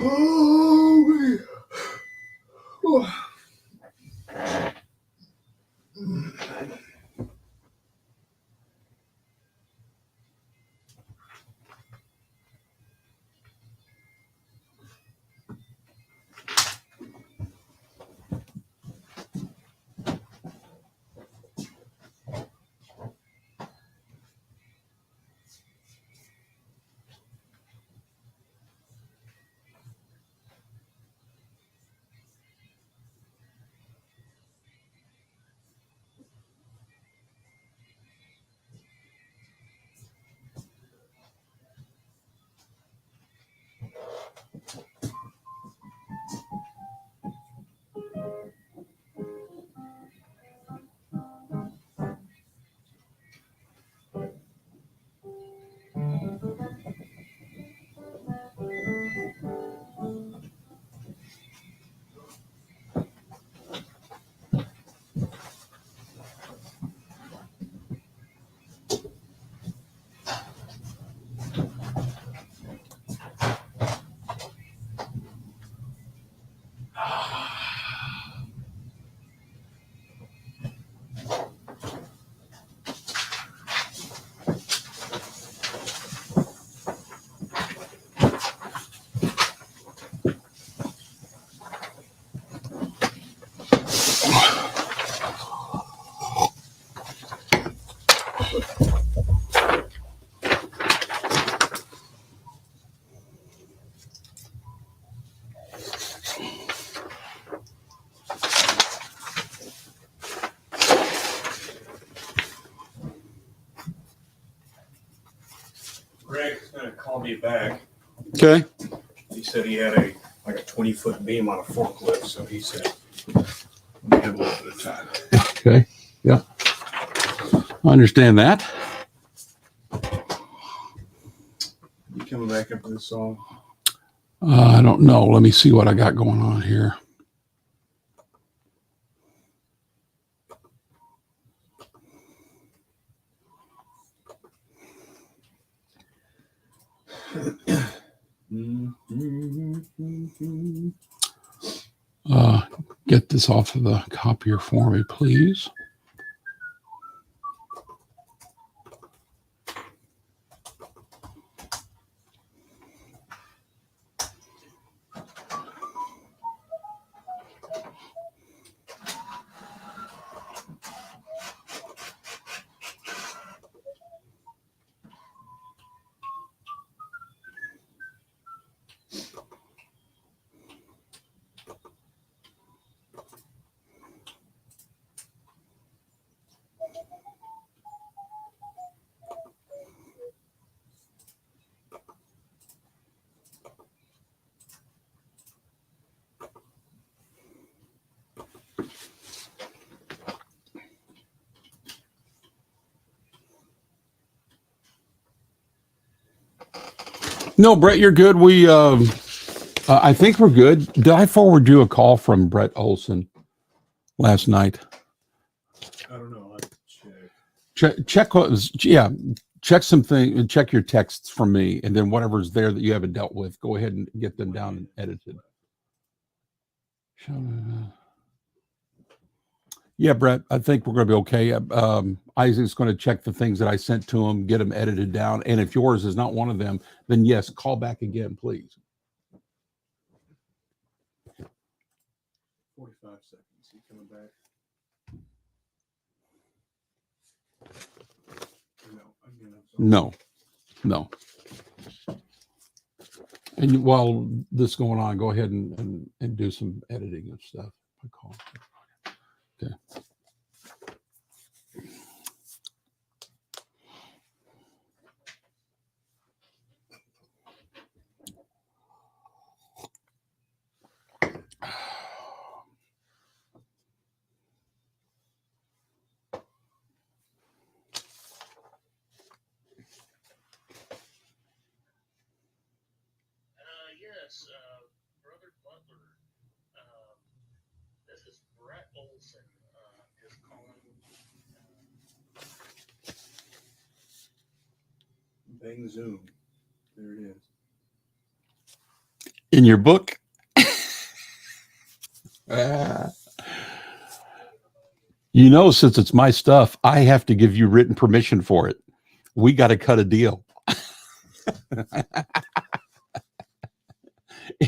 Oh, Greg's gonna call me back. Okay. He said he had a 20-foot beam on a forklift, so he said we have a little bit of time. Okay. Yeah. I understand that. You coming back up for this song? I don't know. Let me see what I got going on here. Get this off of the copier for me, please. No, Brett, you're good. I think we're good. Did I forward you a call from Brett Olson last night? I don't know. I'll have to check. Check what was, yeah, check something, check your texts from me, and then whatever's there that you haven't dealt with, go ahead and get them down and edited. Yeah, Brett, I think we're going to be okay. Isaac's going to check the things that I sent to him, get them edited down. And if yours is not one of them, then yes, call back again, please. 45 seconds. You coming back? No. And while this is going on, go ahead and do some editing and stuff. Okay. Yes, Brother Butler. This is Brett Olson. Just calling. Bang Zoom. There it is. In your book? You know, since it's my stuff, I have to give you written permission for it. We got to cut a deal.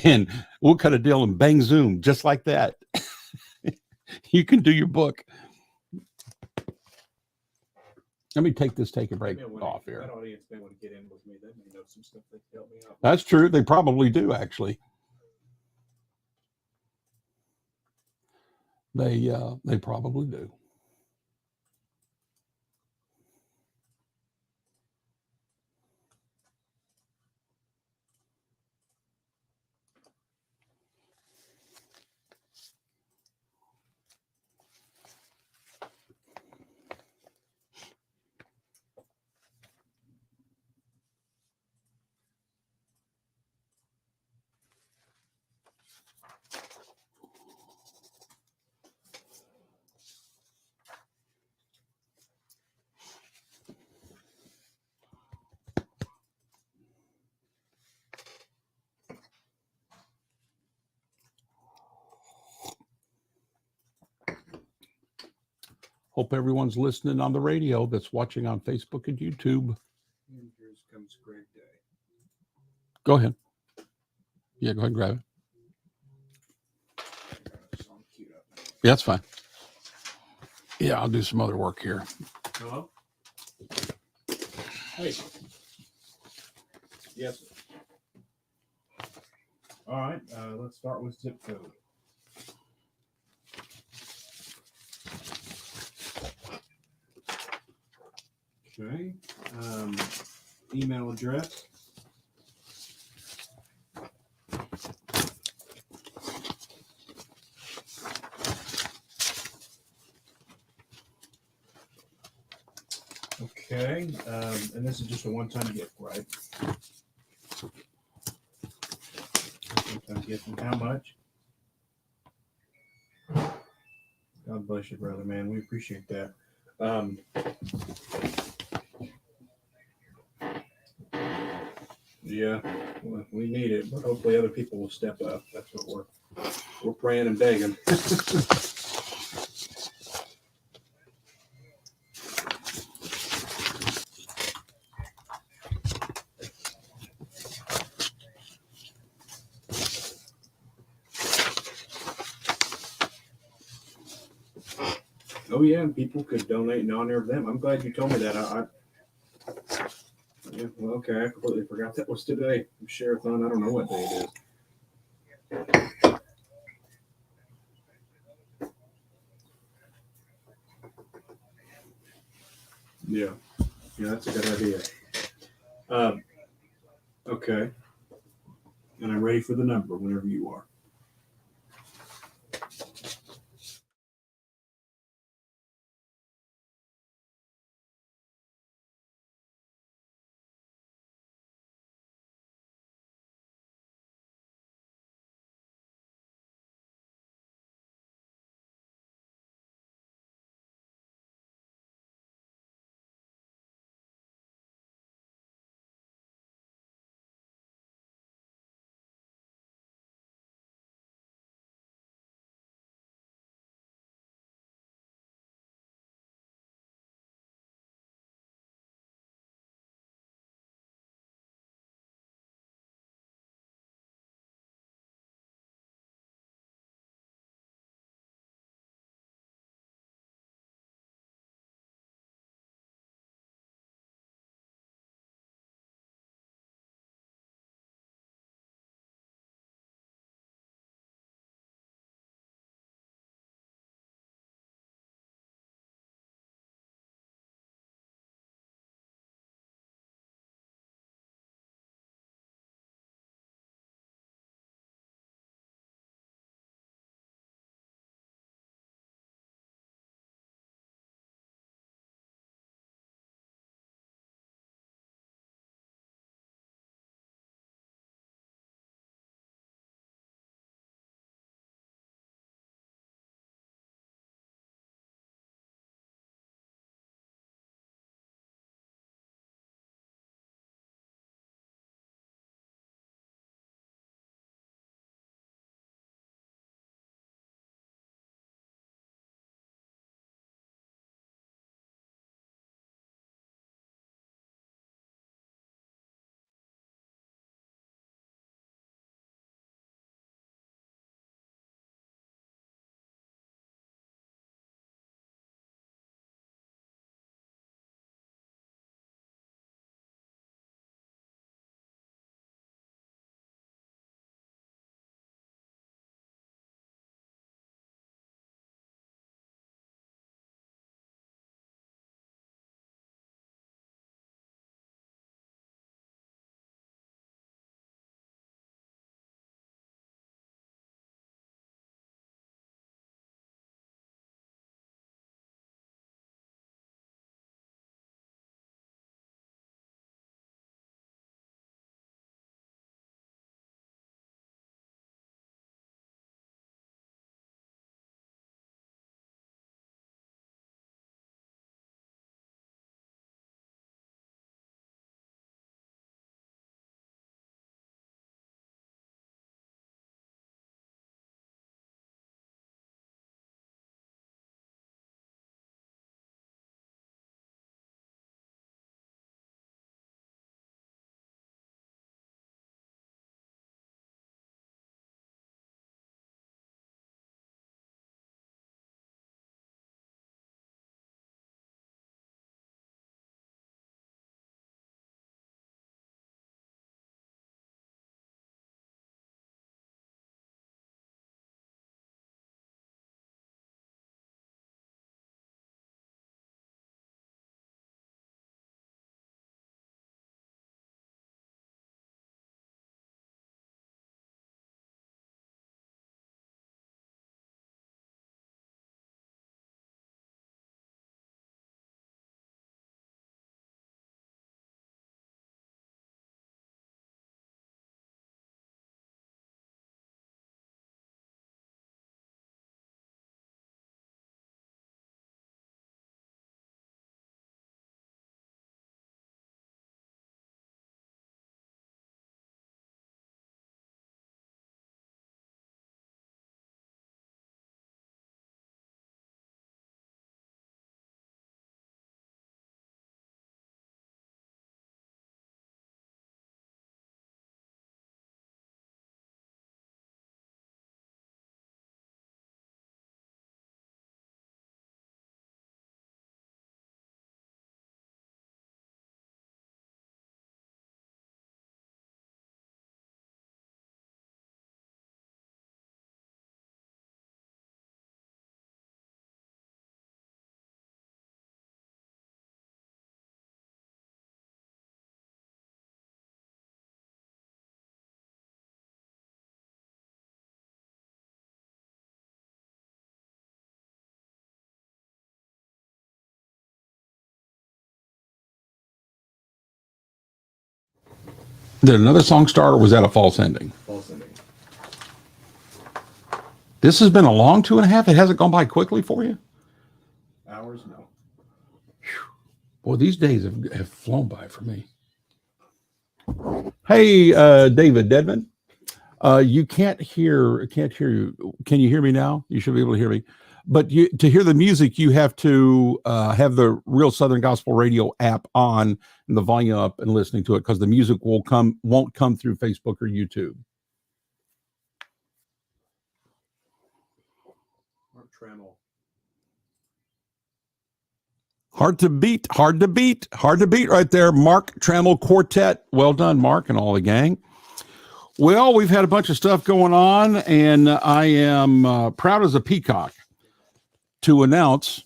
And we'll cut a deal and bang Zoom just like that. You can do your book. Let me take a break off here. That audience may want to get in with me. They may know some stuff that can help me out. That's true. They probably do, actually. They probably do. Hope everyone's listening on the radio that's watching on Facebook and YouTube. And here comes Greg Day. Go ahead. Yeah, go ahead and grab it. Yeah, that's fine. Yeah, I'll do some other work here. Hello? Hey. Yes. All right. Let's start with zip code. Okay. Email address. Okay. And this is just a one-time gift, right? One-time gift. And how much? God bless you, brother, man. We appreciate that. Yeah, well, we need it, but hopefully other people will step up. That's what we're praying and begging. Oh yeah, and people could donate in honor of them. I'm glad you told me that. Yeah, well, okay, I completely forgot that was today. Sharethon, I don't know what day it is. Yeah, that's a good idea. Okay, and I'm ready for the number whenever you are. Did another song start, or was that a false ending? False ending. This has been a long 2.5. It hasn't gone by quickly for you? Hours? No. Boy, these days have flown by for me. Hey, David Dedman. You can't hear you. Can you hear me now? You should be able to hear me. But to hear the music, you have to have the Real Southern Gospel Radio app on and the volume up and listening to it, because the music won't come through Facebook or YouTube. Mark Trammell. Hard to beat right there. Mark Trammell Quartet. Well done, Mark, and all the gang. Well, we've had a bunch of stuff going on, and I am proud as a peacock to announce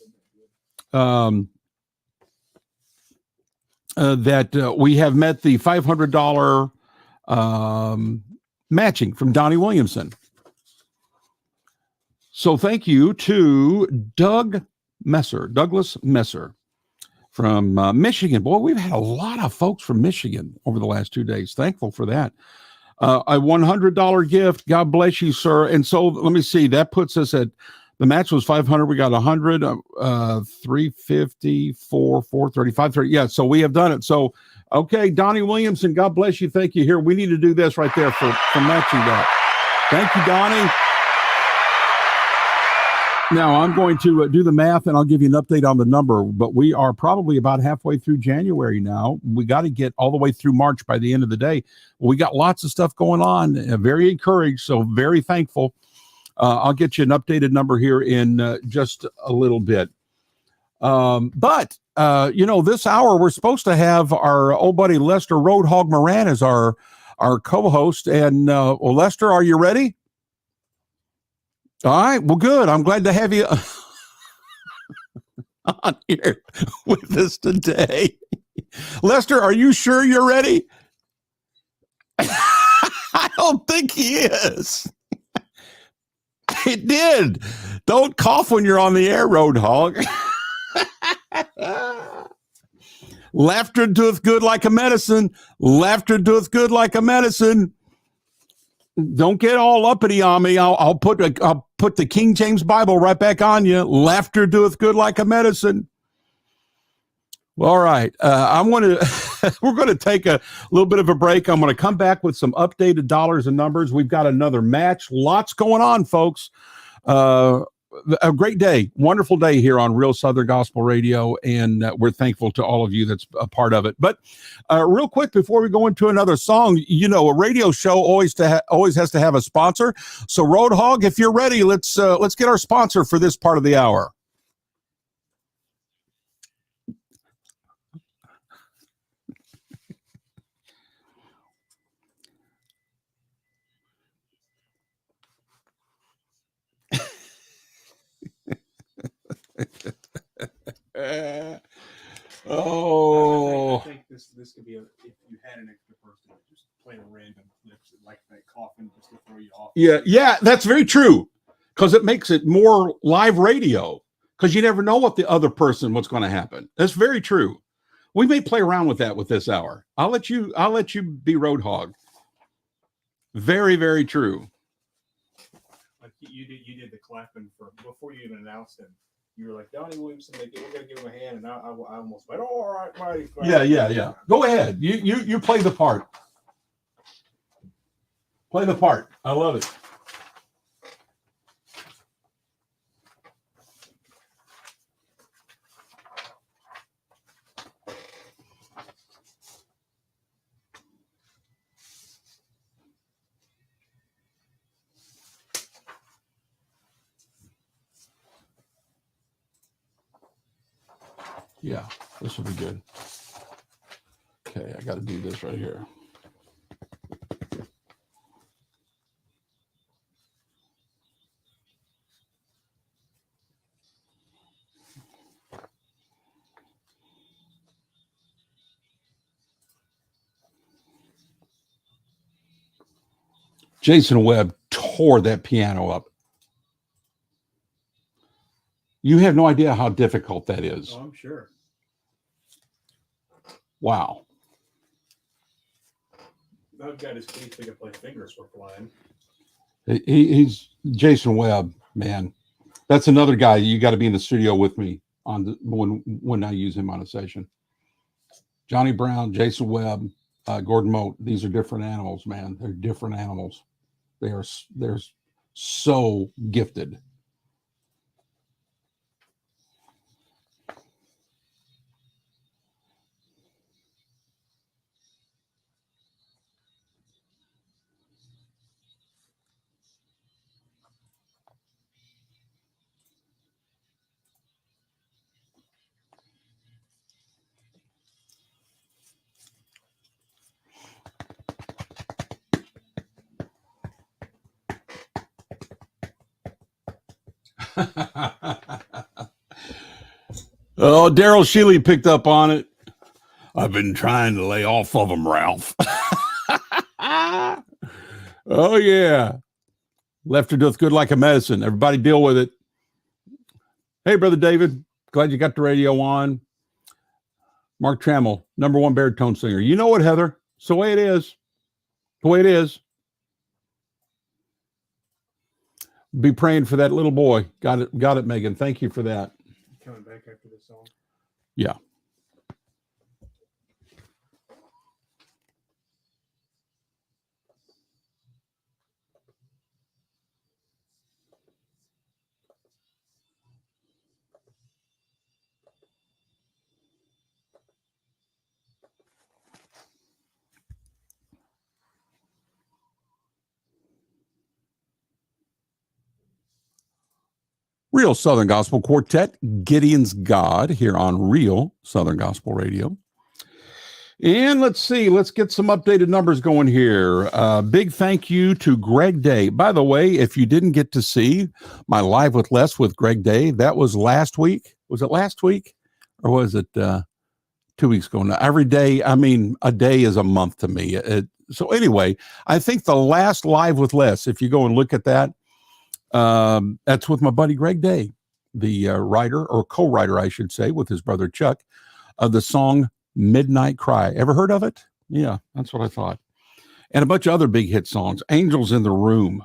that we have met the $500 matching from Donnie Williamson. So thank you to Douglas Messer from Michigan. Boy, we've had a lot of folks from Michigan over the last 2 days. Thankful for that. A $100 gift. God bless you, sir. And so let me see. That puts us at, the match was 500. We got 100, 350, 430, 530. Yeah, so we have done it. So, okay, Donnie Williamson, God bless you. Thank you. Here, we need to do this right there for matching that. Thank you, Donnie. Now, I'm going to do the math, and I'll give you an update on the number, but we are probably about halfway through January now. We got to get all the way through March by the end of the day. We got lots of stuff going on. Very encouraged, so very thankful. I'll get you an updated number here in just a little bit. But this hour, we're supposed to have our old buddy Lester Roadhog Moran as our co-host. And Lester, are you ready? All right. Well, good. I'm glad to have you on here with us today. Lester, are you sure you're ready? I don't think he is. It did. Don't cough when you're on the air, Roadhog. Laughter doeth good like a medicine. Laughter doeth good like a medicine. Don't get all uppity on me. I'll put the King James Bible right back on you. Laughter doeth good like a medicine. All right. We're going to take a little bit of a break. I'm going to come back with some updated dollars and numbers. We've got another match. Lots going on, folks. A great day, wonderful day here on Real Southern Gospel Radio, and we're thankful to all of you that's a part of it. But real quick, before we go into another song, a radio show always has to have a sponsor. So Roadhog, if you're ready, let's get our sponsor for this part of the hour. I think this could be if you had an extra person just playing random clips like that coughing just to throw you off. Yeah, that's very true, because it makes it more live radio, because you never know what's going to happen. That's very true. We may play around with that with this hour. I'll let you be Roadhog. Very, very true. Like you did the clapping for before you even announced him. You were like, Donnie Williamson, we're going to give him a hand. And I almost went, all right, buddy. Yeah. Go ahead. You play the part. Play the part. I love it. Yeah, this will be good. Okay, I got to do this right here. Jason Webb tore that piano up. You have no idea how difficult that is. Oh, I'm sure. Wow. I've got his teeth to play fingers were flying. He's Jason Webb, man. That's another guy you got to be in the studio with me on when I use him on a session. Johnny Brown, Jason Webb, Gordon Moat. These are different animals, man. They're different animals. They're so gifted. Oh, Daryl Shealy picked up on it. I've been trying to lay off of him, Ralph. Oh, yeah. Left her doth good like a medicine. Everybody deal with it. Hey, Brother David. Glad you got the radio on. Mark Trammell, #1 baritone singer. You know what, Heather? It's the way it is. The way it is. Be praying for that little boy. Got it, Megan. Thank you for that. Coming back after this song. Yeah. Real Southern Gospel Quartet, Gideon's God, here on Real Southern Gospel Radio. And let's see, let's get some updated numbers going here. Big thank you to Greg Day. By the way, if you didn't get to see my Live with Les with Greg Day, that was last week. Was it last week? Or was it 2 weeks ago? Now, every day, I mean, a day is a month to me. So anyway, I think the last Live with Les, if you go and look at that, that's with my buddy Greg Day, the writer or co-writer, I should say, with his brother Chuck, of the song Midnight Cry. Ever heard of it? Yeah, that's what I thought. And a bunch of other big hit songs. Angels in the Room.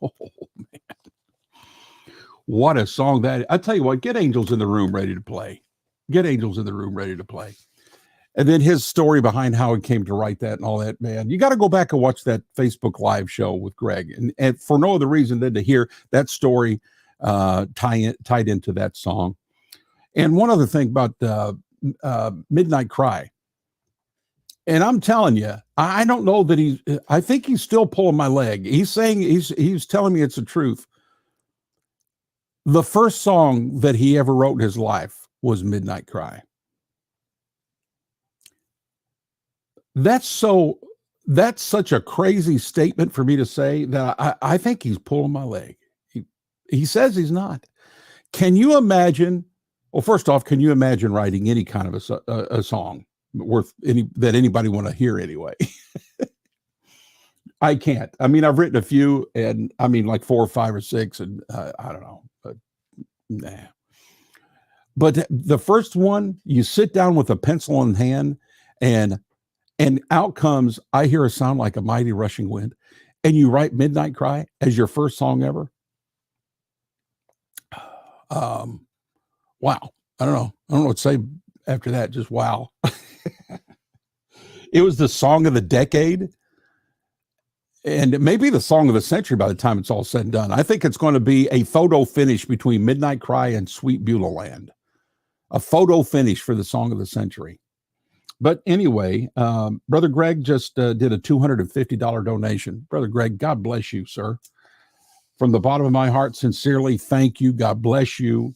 Oh, man. What a song that is. I tell you what, get Angels in the Room ready to play. Get Angels in the Room ready to play. And then his story behind how he came to write that and all that, man. You got to go back and watch that Facebook Live show with Greg. And for no other reason than to hear that story tied into that song. And one other thing about Midnight Cry. And I'm telling you, I don't know that I think he's still pulling my leg. He's saying, he's telling me it's the truth. The first song that he ever wrote in his life was Midnight Cry. That's such a crazy statement for me to say that I think he's pulling my leg. He says he's not. Can you imagine? Well, first off, can you imagine writing any kind of a song worth that anybody want to hear anyway? I can't. I mean, I've written a few, and I mean, like 4 or 5 or 6, and I don't know, but nah. But the first one, you sit down with a pencil in hand, and out comes, I hear a sound like a mighty rushing wind, and you write Midnight Cry as your first song ever. Wow. I don't know what to say after that. Just wow. It was the song of the decade, and maybe the song of the century by the time it's all said and done. I think it's going to be a photo finish between Midnight Cry and Sweet Beulah Land. A photo finish for the song of the century. But anyway, Brother Greg just did a $250 donation. Brother Greg, God bless you, sir. From the bottom of my heart, sincerely, thank you. God bless you.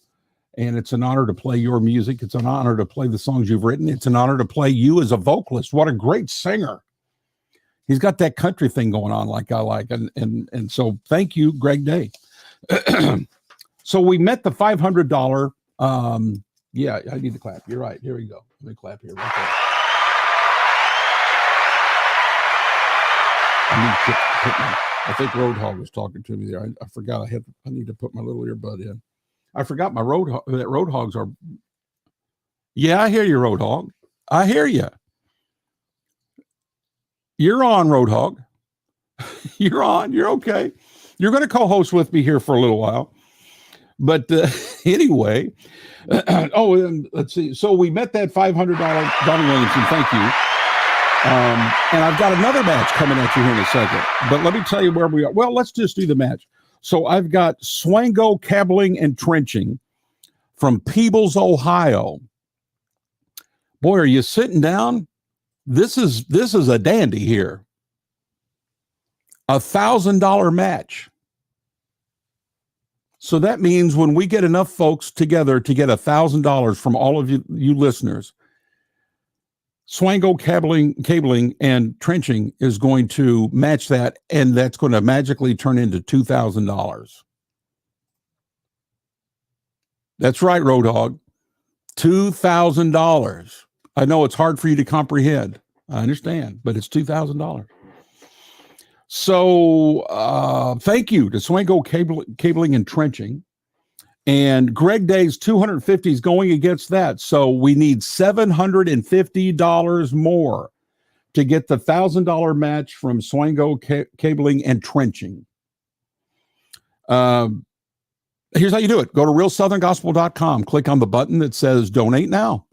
And it's an honor to play your music. It's an honor to play the songs you've written. It's an honor to play you as a vocalist. What a great singer. He's got that country thing going on like I like. And so thank you, Greg Day. So we met the $500. Yeah, I need to clap. You're right. Here we go. Let me clap here. Right there. I think Roadhog was talking to me there. I forgot I need to put my little earbud in. I forgot my Roadhogs are. Yeah, I hear you, Roadhog. I hear you. You're on, Roadhog. You're on. You're okay. You're going to co-host with me here for a little while. But anyway, and let's see. So we met that $500 Donnie Williamson. Thank you. And I've got another match coming at you here in a second. But let me tell you where we are. Well, let's just do the match. So I've got Swango Cabling and Trenching from Peebles, Ohio. Boy, are you sitting down? This is a dandy here. $1,000 match. So that means when we get enough folks together to get $1,000 from all of you listeners, Swango cabling and trenching is going to match that, and that's going to magically turn into $2,000. That's right, Roadhog. $2,000. I know it's hard for you to comprehend. I understand, but it's $2,000. So thank you to Swango Cabling and Trenching. And Greg Day's 250 is going against that. So we need $750 more to get the $1,000 match from Swango Cabling and Trenching. Here's how you do it. Go to realsoutherngospel.com. Click on the button that says donate now.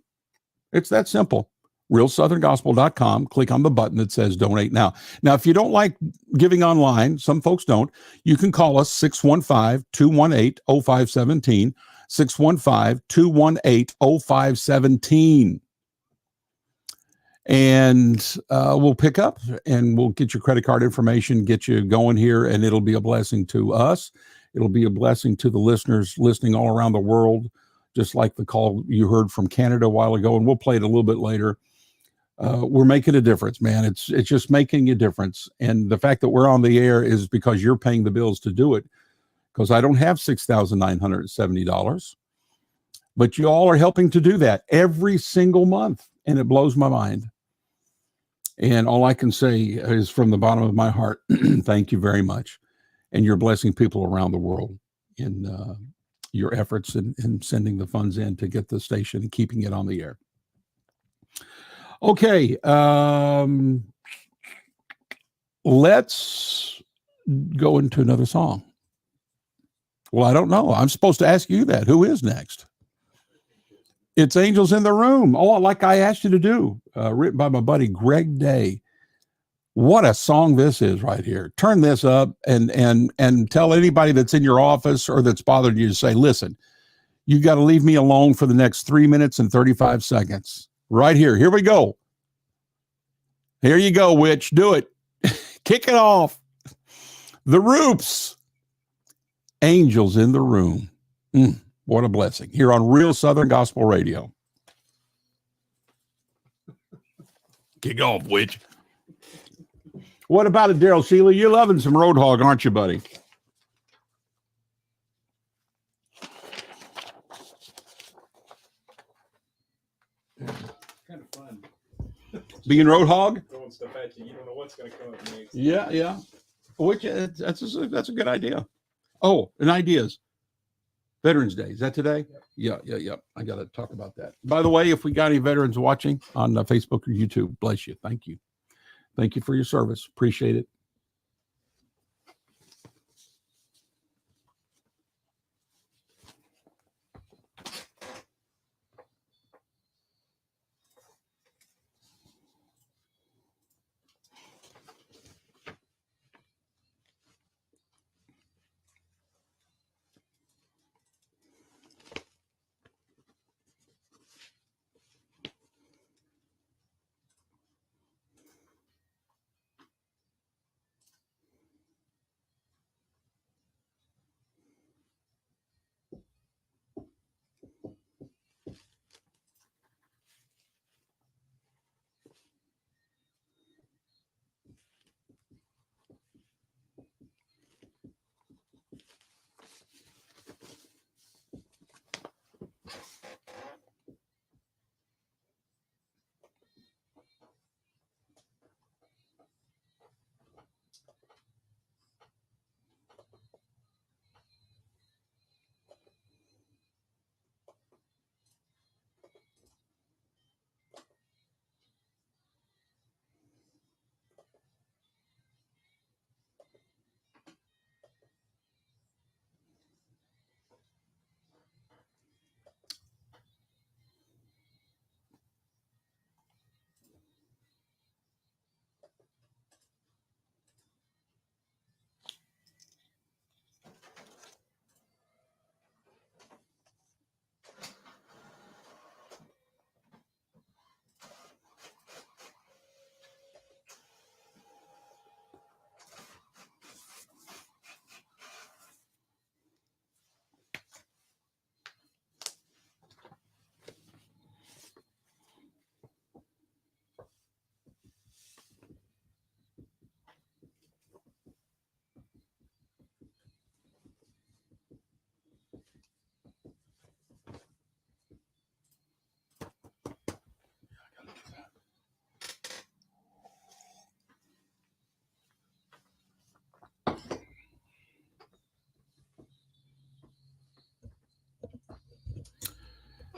It's that simple. realsoutherngospel.com. Click on the button that says donate now. Now, if you don't like giving online, some folks don't, you can call us 615-218-0517, 615-218-0517. And we'll pick up and we'll get your credit card information, get you going here, and it'll be a blessing to us. It'll be a blessing to the listeners listening all around the world, just like the call you heard from Canada a while ago, and we'll play it a little bit later. We're making a difference, man. It's just making a difference. And the fact that we're on the air is because you're paying the bills to do it, because I don't have $6,970. But you all are helping to do that every single month, and it blows my mind. And all I can say is from the bottom of my heart, thank you very much. And you're blessing people around the world in your efforts in sending the funds in to get the station and keeping it on the air. Okay, let's go into another song. Well, I don't know. I'm supposed to ask you that. Who is next? It's Angels in the Room. Oh, like I asked you to do. Written by my buddy Greg Day. What a song this is right here. Turn this up and tell anybody that's in your office or that's bothered you to say, listen, you got to leave me alone for the next 3 minutes and 35 seconds. Right here. Here we go. Here you go, witch. Do it. Kick it off. The Roops. Angels in the Room. What a blessing. Here on Real Southern Gospel Radio. Kick off, witch. What about it, Daryl Sheila? You're loving some Roadhog, aren't you, buddy? Kind of fun. Being Roadhog? Throwing stuff at you. You don't know what's going to come up next. Yeah. Which that's a good idea. Oh, and ideas. Veterans Day. Is that today? Yep. Yeah. I got to talk about that. By the way, if we got any veterans watching on Facebook or YouTube, bless you. Thank you. Thank you for your service. Appreciate it.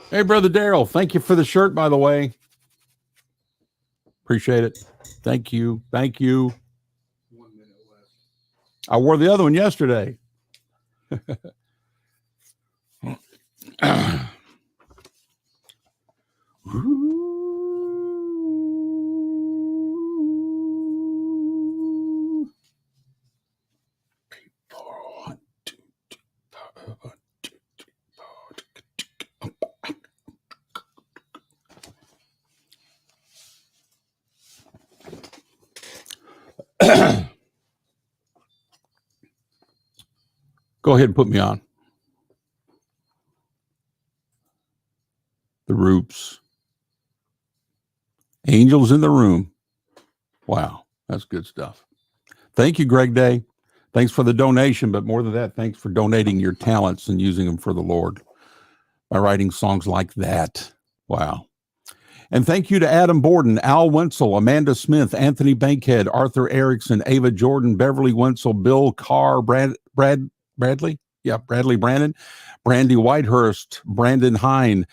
Hey, Brother Daryl, thank you for the shirt, by the way. Appreciate it. Thank you. Thank you. 1 minute left. I wore the other one yesterday. Go ahead and put me on. The Roops. Angels in the Room. Wow, that's good stuff. Thank you, Greg Day. Thanks for the donation, but more than that, thanks for donating your talents and using them for the Lord by writing songs like that. Wow. And thank you to Adam Borden, Al Wenzel, Amanda Smith, Anthony Bankhead, Arthur Erickson, Ava Jordan, Beverly Wenzel, Bill Carr, Bradley? Yeah, Bradley Brandon, Brandy Whitehurst, Brandon Hine,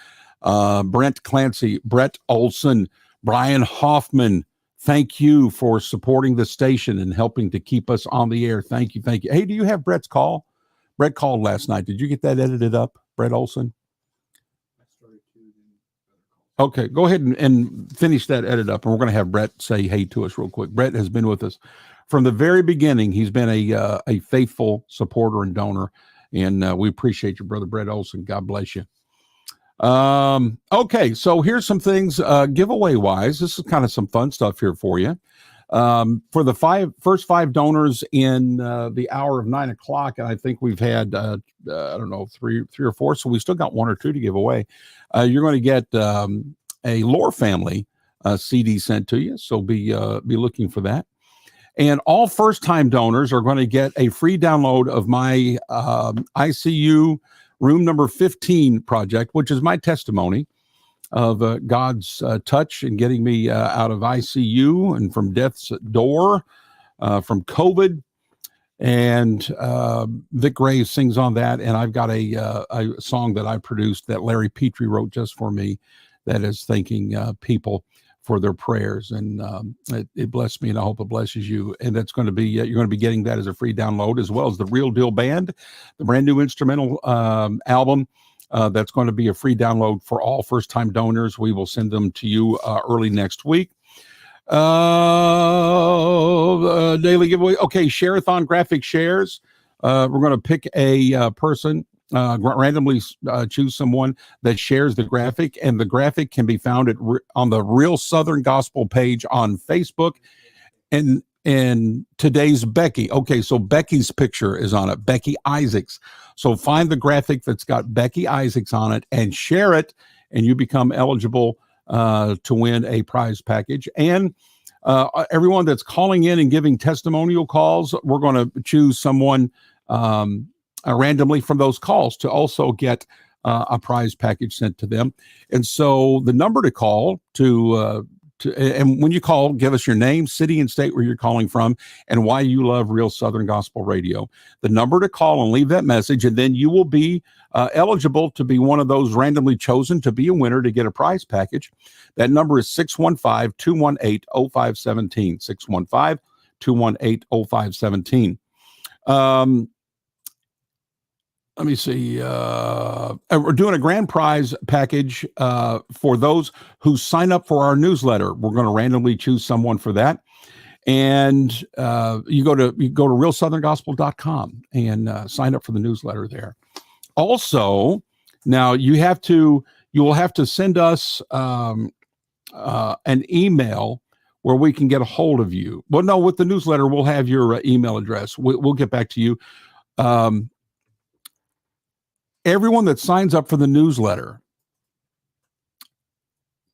Brent Clancy, Brett Olson, Brian Hoffman. Thank you for supporting the station and helping to keep us on the air. Thank you. Thank you. Hey, do you have Brett's call? Brett called last night. Did you get that edited up, Brett Olson? Okay, go ahead and finish that edit up, and we're going to have Brett say hey to us real quick. Brett has been with us from the very beginning. He's been a faithful supporter and donor, and we appreciate you, Brother Brett Olson. God bless you. Okay, so here's some things giveaway wise. This is kind of some fun stuff here for you. For the first five donors in the hour of 9 o'clock, and I think we've had I don't know three or four, so we still got one or two to give away. You're going to get a Lore Family CD sent to you, so be looking for that. And all first-time donors are going to get a free download of my ICU Room Number 15 project, which is my testimony of God's touch and getting me out of ICU and from death's door, from COVID. And Vic Ray sings on that. And I've got a song that I produced that Larry Petrie wrote just for me that is thanking people for their prayers. And it blessed me, and I hope it blesses you. And that's going to be, you're going to be getting that as a free download, as well as the Real Deal Band, the brand new instrumental album. That's going to be a free download for all first-time donors. We will send them to you early next week. Daily giveaway. Okay, Sharethon graphic shares. We're going to pick a person, randomly choose someone that shares the graphic, and the graphic can be found on the Real Southern Gospel page on Facebook. And today's Becky. Okay, so Becky's picture is on it, Becky Isaacs. So find the graphic that's got Becky Isaacs on it and share it, and you become eligible to win a prize package. And everyone that's calling in and giving testimonial calls, we're going to choose someone randomly from those calls to also get a prize package sent to them. And so the number to call and when you call, give us your name, city, and state where you're calling from, and why you love Real Southern Gospel Radio. The number to call and leave that message, and then you will be eligible to be one of those randomly chosen to be a winner to get a prize package. That number is 615-218-0517, 615-218-0517. Let me see. We're doing a grand prize package for those who sign up for our newsletter. We're going to randomly choose someone for that. And you go to realsoutherngospel.com and sign up for the newsletter there. Also, now you will have to send us an email where we can get a hold of you. Well, no, with the newsletter, we'll have your email address. We'll get back to you. Everyone that signs up for the newsletter,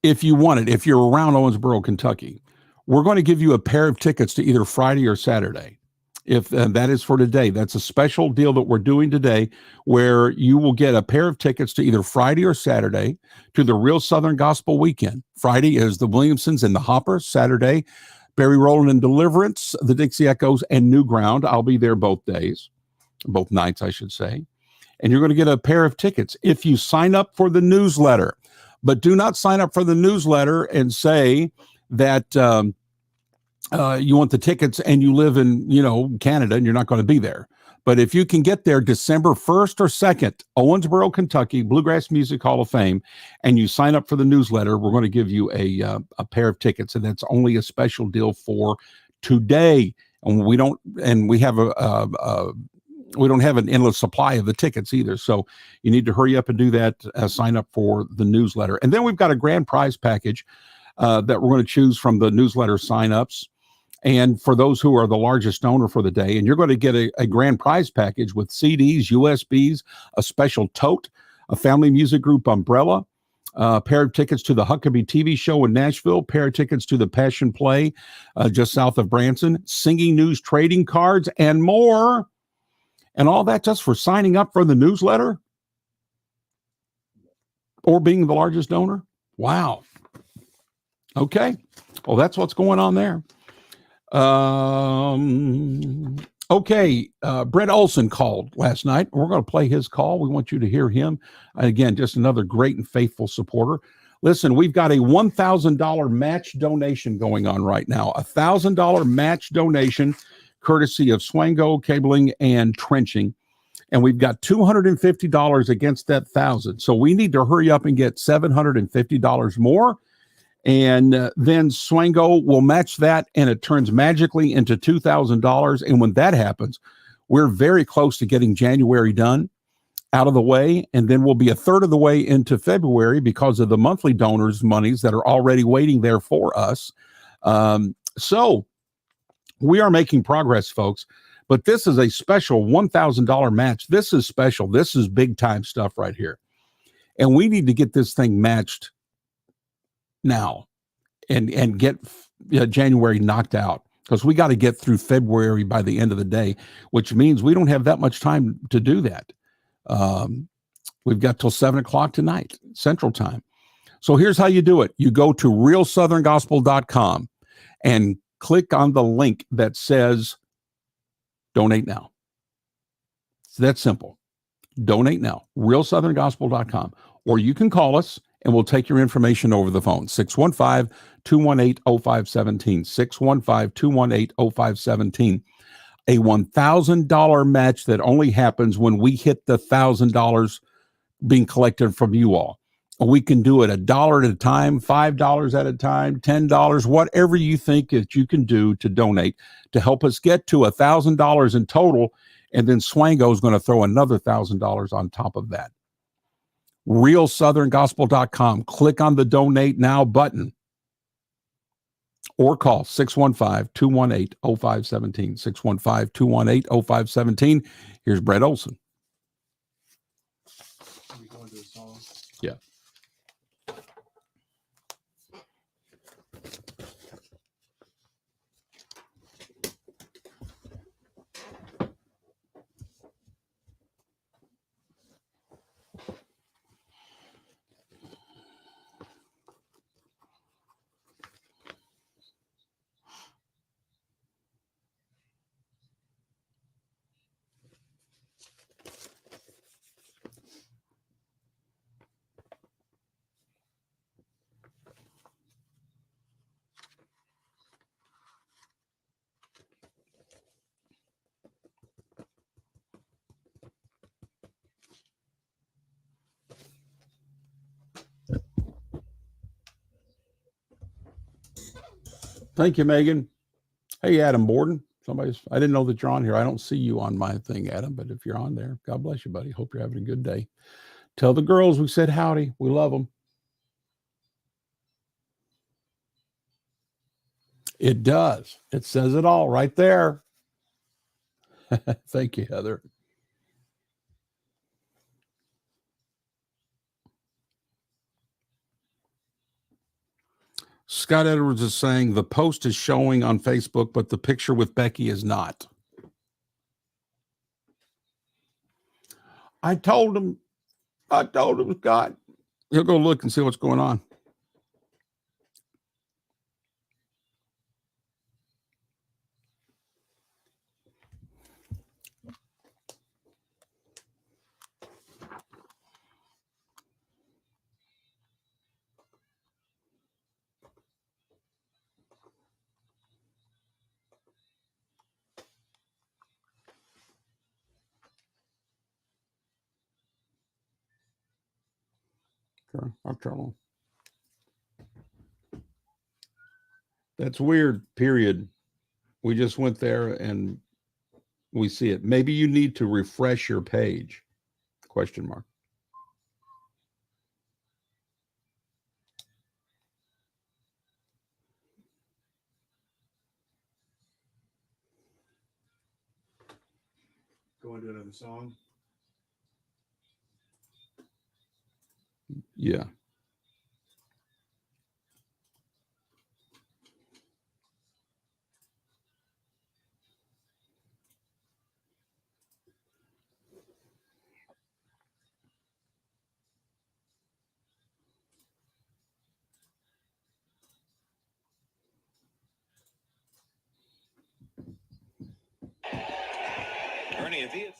if you want it, if you're around Owensboro, Kentucky, we're going to give you a pair of tickets to either Friday or Saturday. If that is for today, that's a special deal that we're doing today, where you will get a pair of tickets to either Friday or Saturday to the Real Southern Gospel Weekend. Friday is the Williamsons and the Hoppers. Saturday, Barry Rowland and Deliverance, the Dixie Echoes, and New Ground. I'll be there both nights, I should say. and you're going to get a pair of tickets if you sign up for the newsletter. But do not sign up for the newsletter and say that you want the tickets and you live in, Canada, and you're not going to be there. But if you can get there December 1st or 2nd, Owensboro, Kentucky, Bluegrass Music Hall of Fame, and you sign up for the newsletter, we're going to give you a pair of tickets, and that's only a special deal for today. And we don't have an endless supply of the tickets either. So you need to hurry up and do that. Sign up for the newsletter. And then we've got a grand prize package that we're going to choose from the newsletter signups. And for those who are the largest donor for the day, and you're going to get a grand prize package with CDs, USBs, a special tote, a family music group umbrella, a pair of tickets to the Huckabee TV show in Nashville, pair of tickets to the Passion Play just south of Branson, Singing News trading cards, and more. And all that just for signing up for the newsletter or being the largest donor? Wow. Okay. Well, that's what's going on there. Okay. Brett Olson called last night. We're going to play his call. We want you to hear him. Again, just another great and faithful supporter. Listen, we've got a $1,000 match donation going on right now. $1,000 match donation courtesy of Swango Cabling and Trenching. And we've got $250 against that 1,000. So we need to hurry up and get $750 more. And then Swango will match that, and it turns magically into $2,000. And when that happens, we're very close to getting January done, out of the way. And then we'll be a third of the way into February because of the monthly donors' monies that are already waiting there for us. So we are making progress, folks. But this is a special $1,000 match. This is special. This is big time stuff right here. And we need to get this thing matched now and get January knocked out, because we got to get through February by the end of the day, which means we don't have that much time to do that. We've got till 7:00 tonight, Central Time. So here's how you do it. You go to realsoutherngospel.com and click on the link that says donate now. It's that simple. Donate now. realsoutherngospel.com. Or you can call us and we'll take your information over the phone. 615-218-0517. 615-218-0517. A $1,000 match that only happens when we hit the $1,000 being collected from you all. We can do it $1 at a time, $5 at a time, $10, whatever you think that you can do to donate to help us get to $1,000 in total. And then Swango is going to throw another $1,000 on top of that. realsoutherngospel.com. Click on the donate now button or call 615-218-0517. 615-218-0517. Here's Brett Olson. Are we going to a song? Yeah. Thank you, Megan. Hey, Adam Borden. I didn't know that you're on here. I don't see you on my thing, Adam, but if you're on there, God bless you, buddy. Hope you're having a good day. Tell the girls we said howdy. We love them. It does. It says it all right there. Thank you, Heather. Scott Edwards is saying the post is showing on Facebook, but the picture with Becky is not. I told him, Scott. He'll go look and see what's going on. Okay, I'll try one. That's weird, period. We just went there and we see it. Maybe you need to refresh your page. Question mark. Go into another song. Yeah. Ernie, if he is.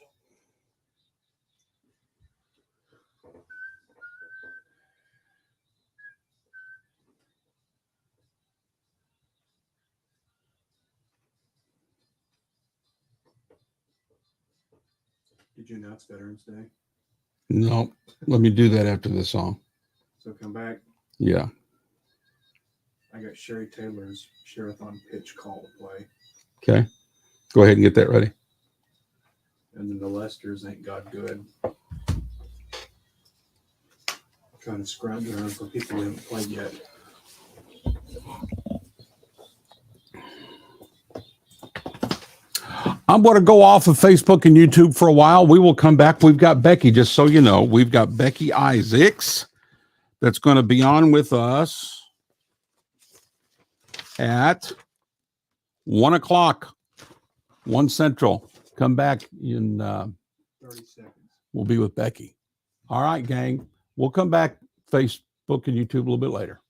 Did you announce Veterans Day? No, let me do that after the song. So come back. Yeah. I got Sherry Taylor's Sharethon pitch call to play. Okay. Go ahead and get that ready. And then the Lesters Ain't God Good. I'm trying to scrounge around for people who haven't played yet. I'm going to go off of Facebook and YouTube for a while. We will come back. We've got Becky, just so you know, we've got Becky Isaacs that's going to be on with us at 1 o'clock, 1 Central. Come back in 30 seconds. we'll be with Becky. All right, gang. We'll come back Facebook and YouTube a little bit later.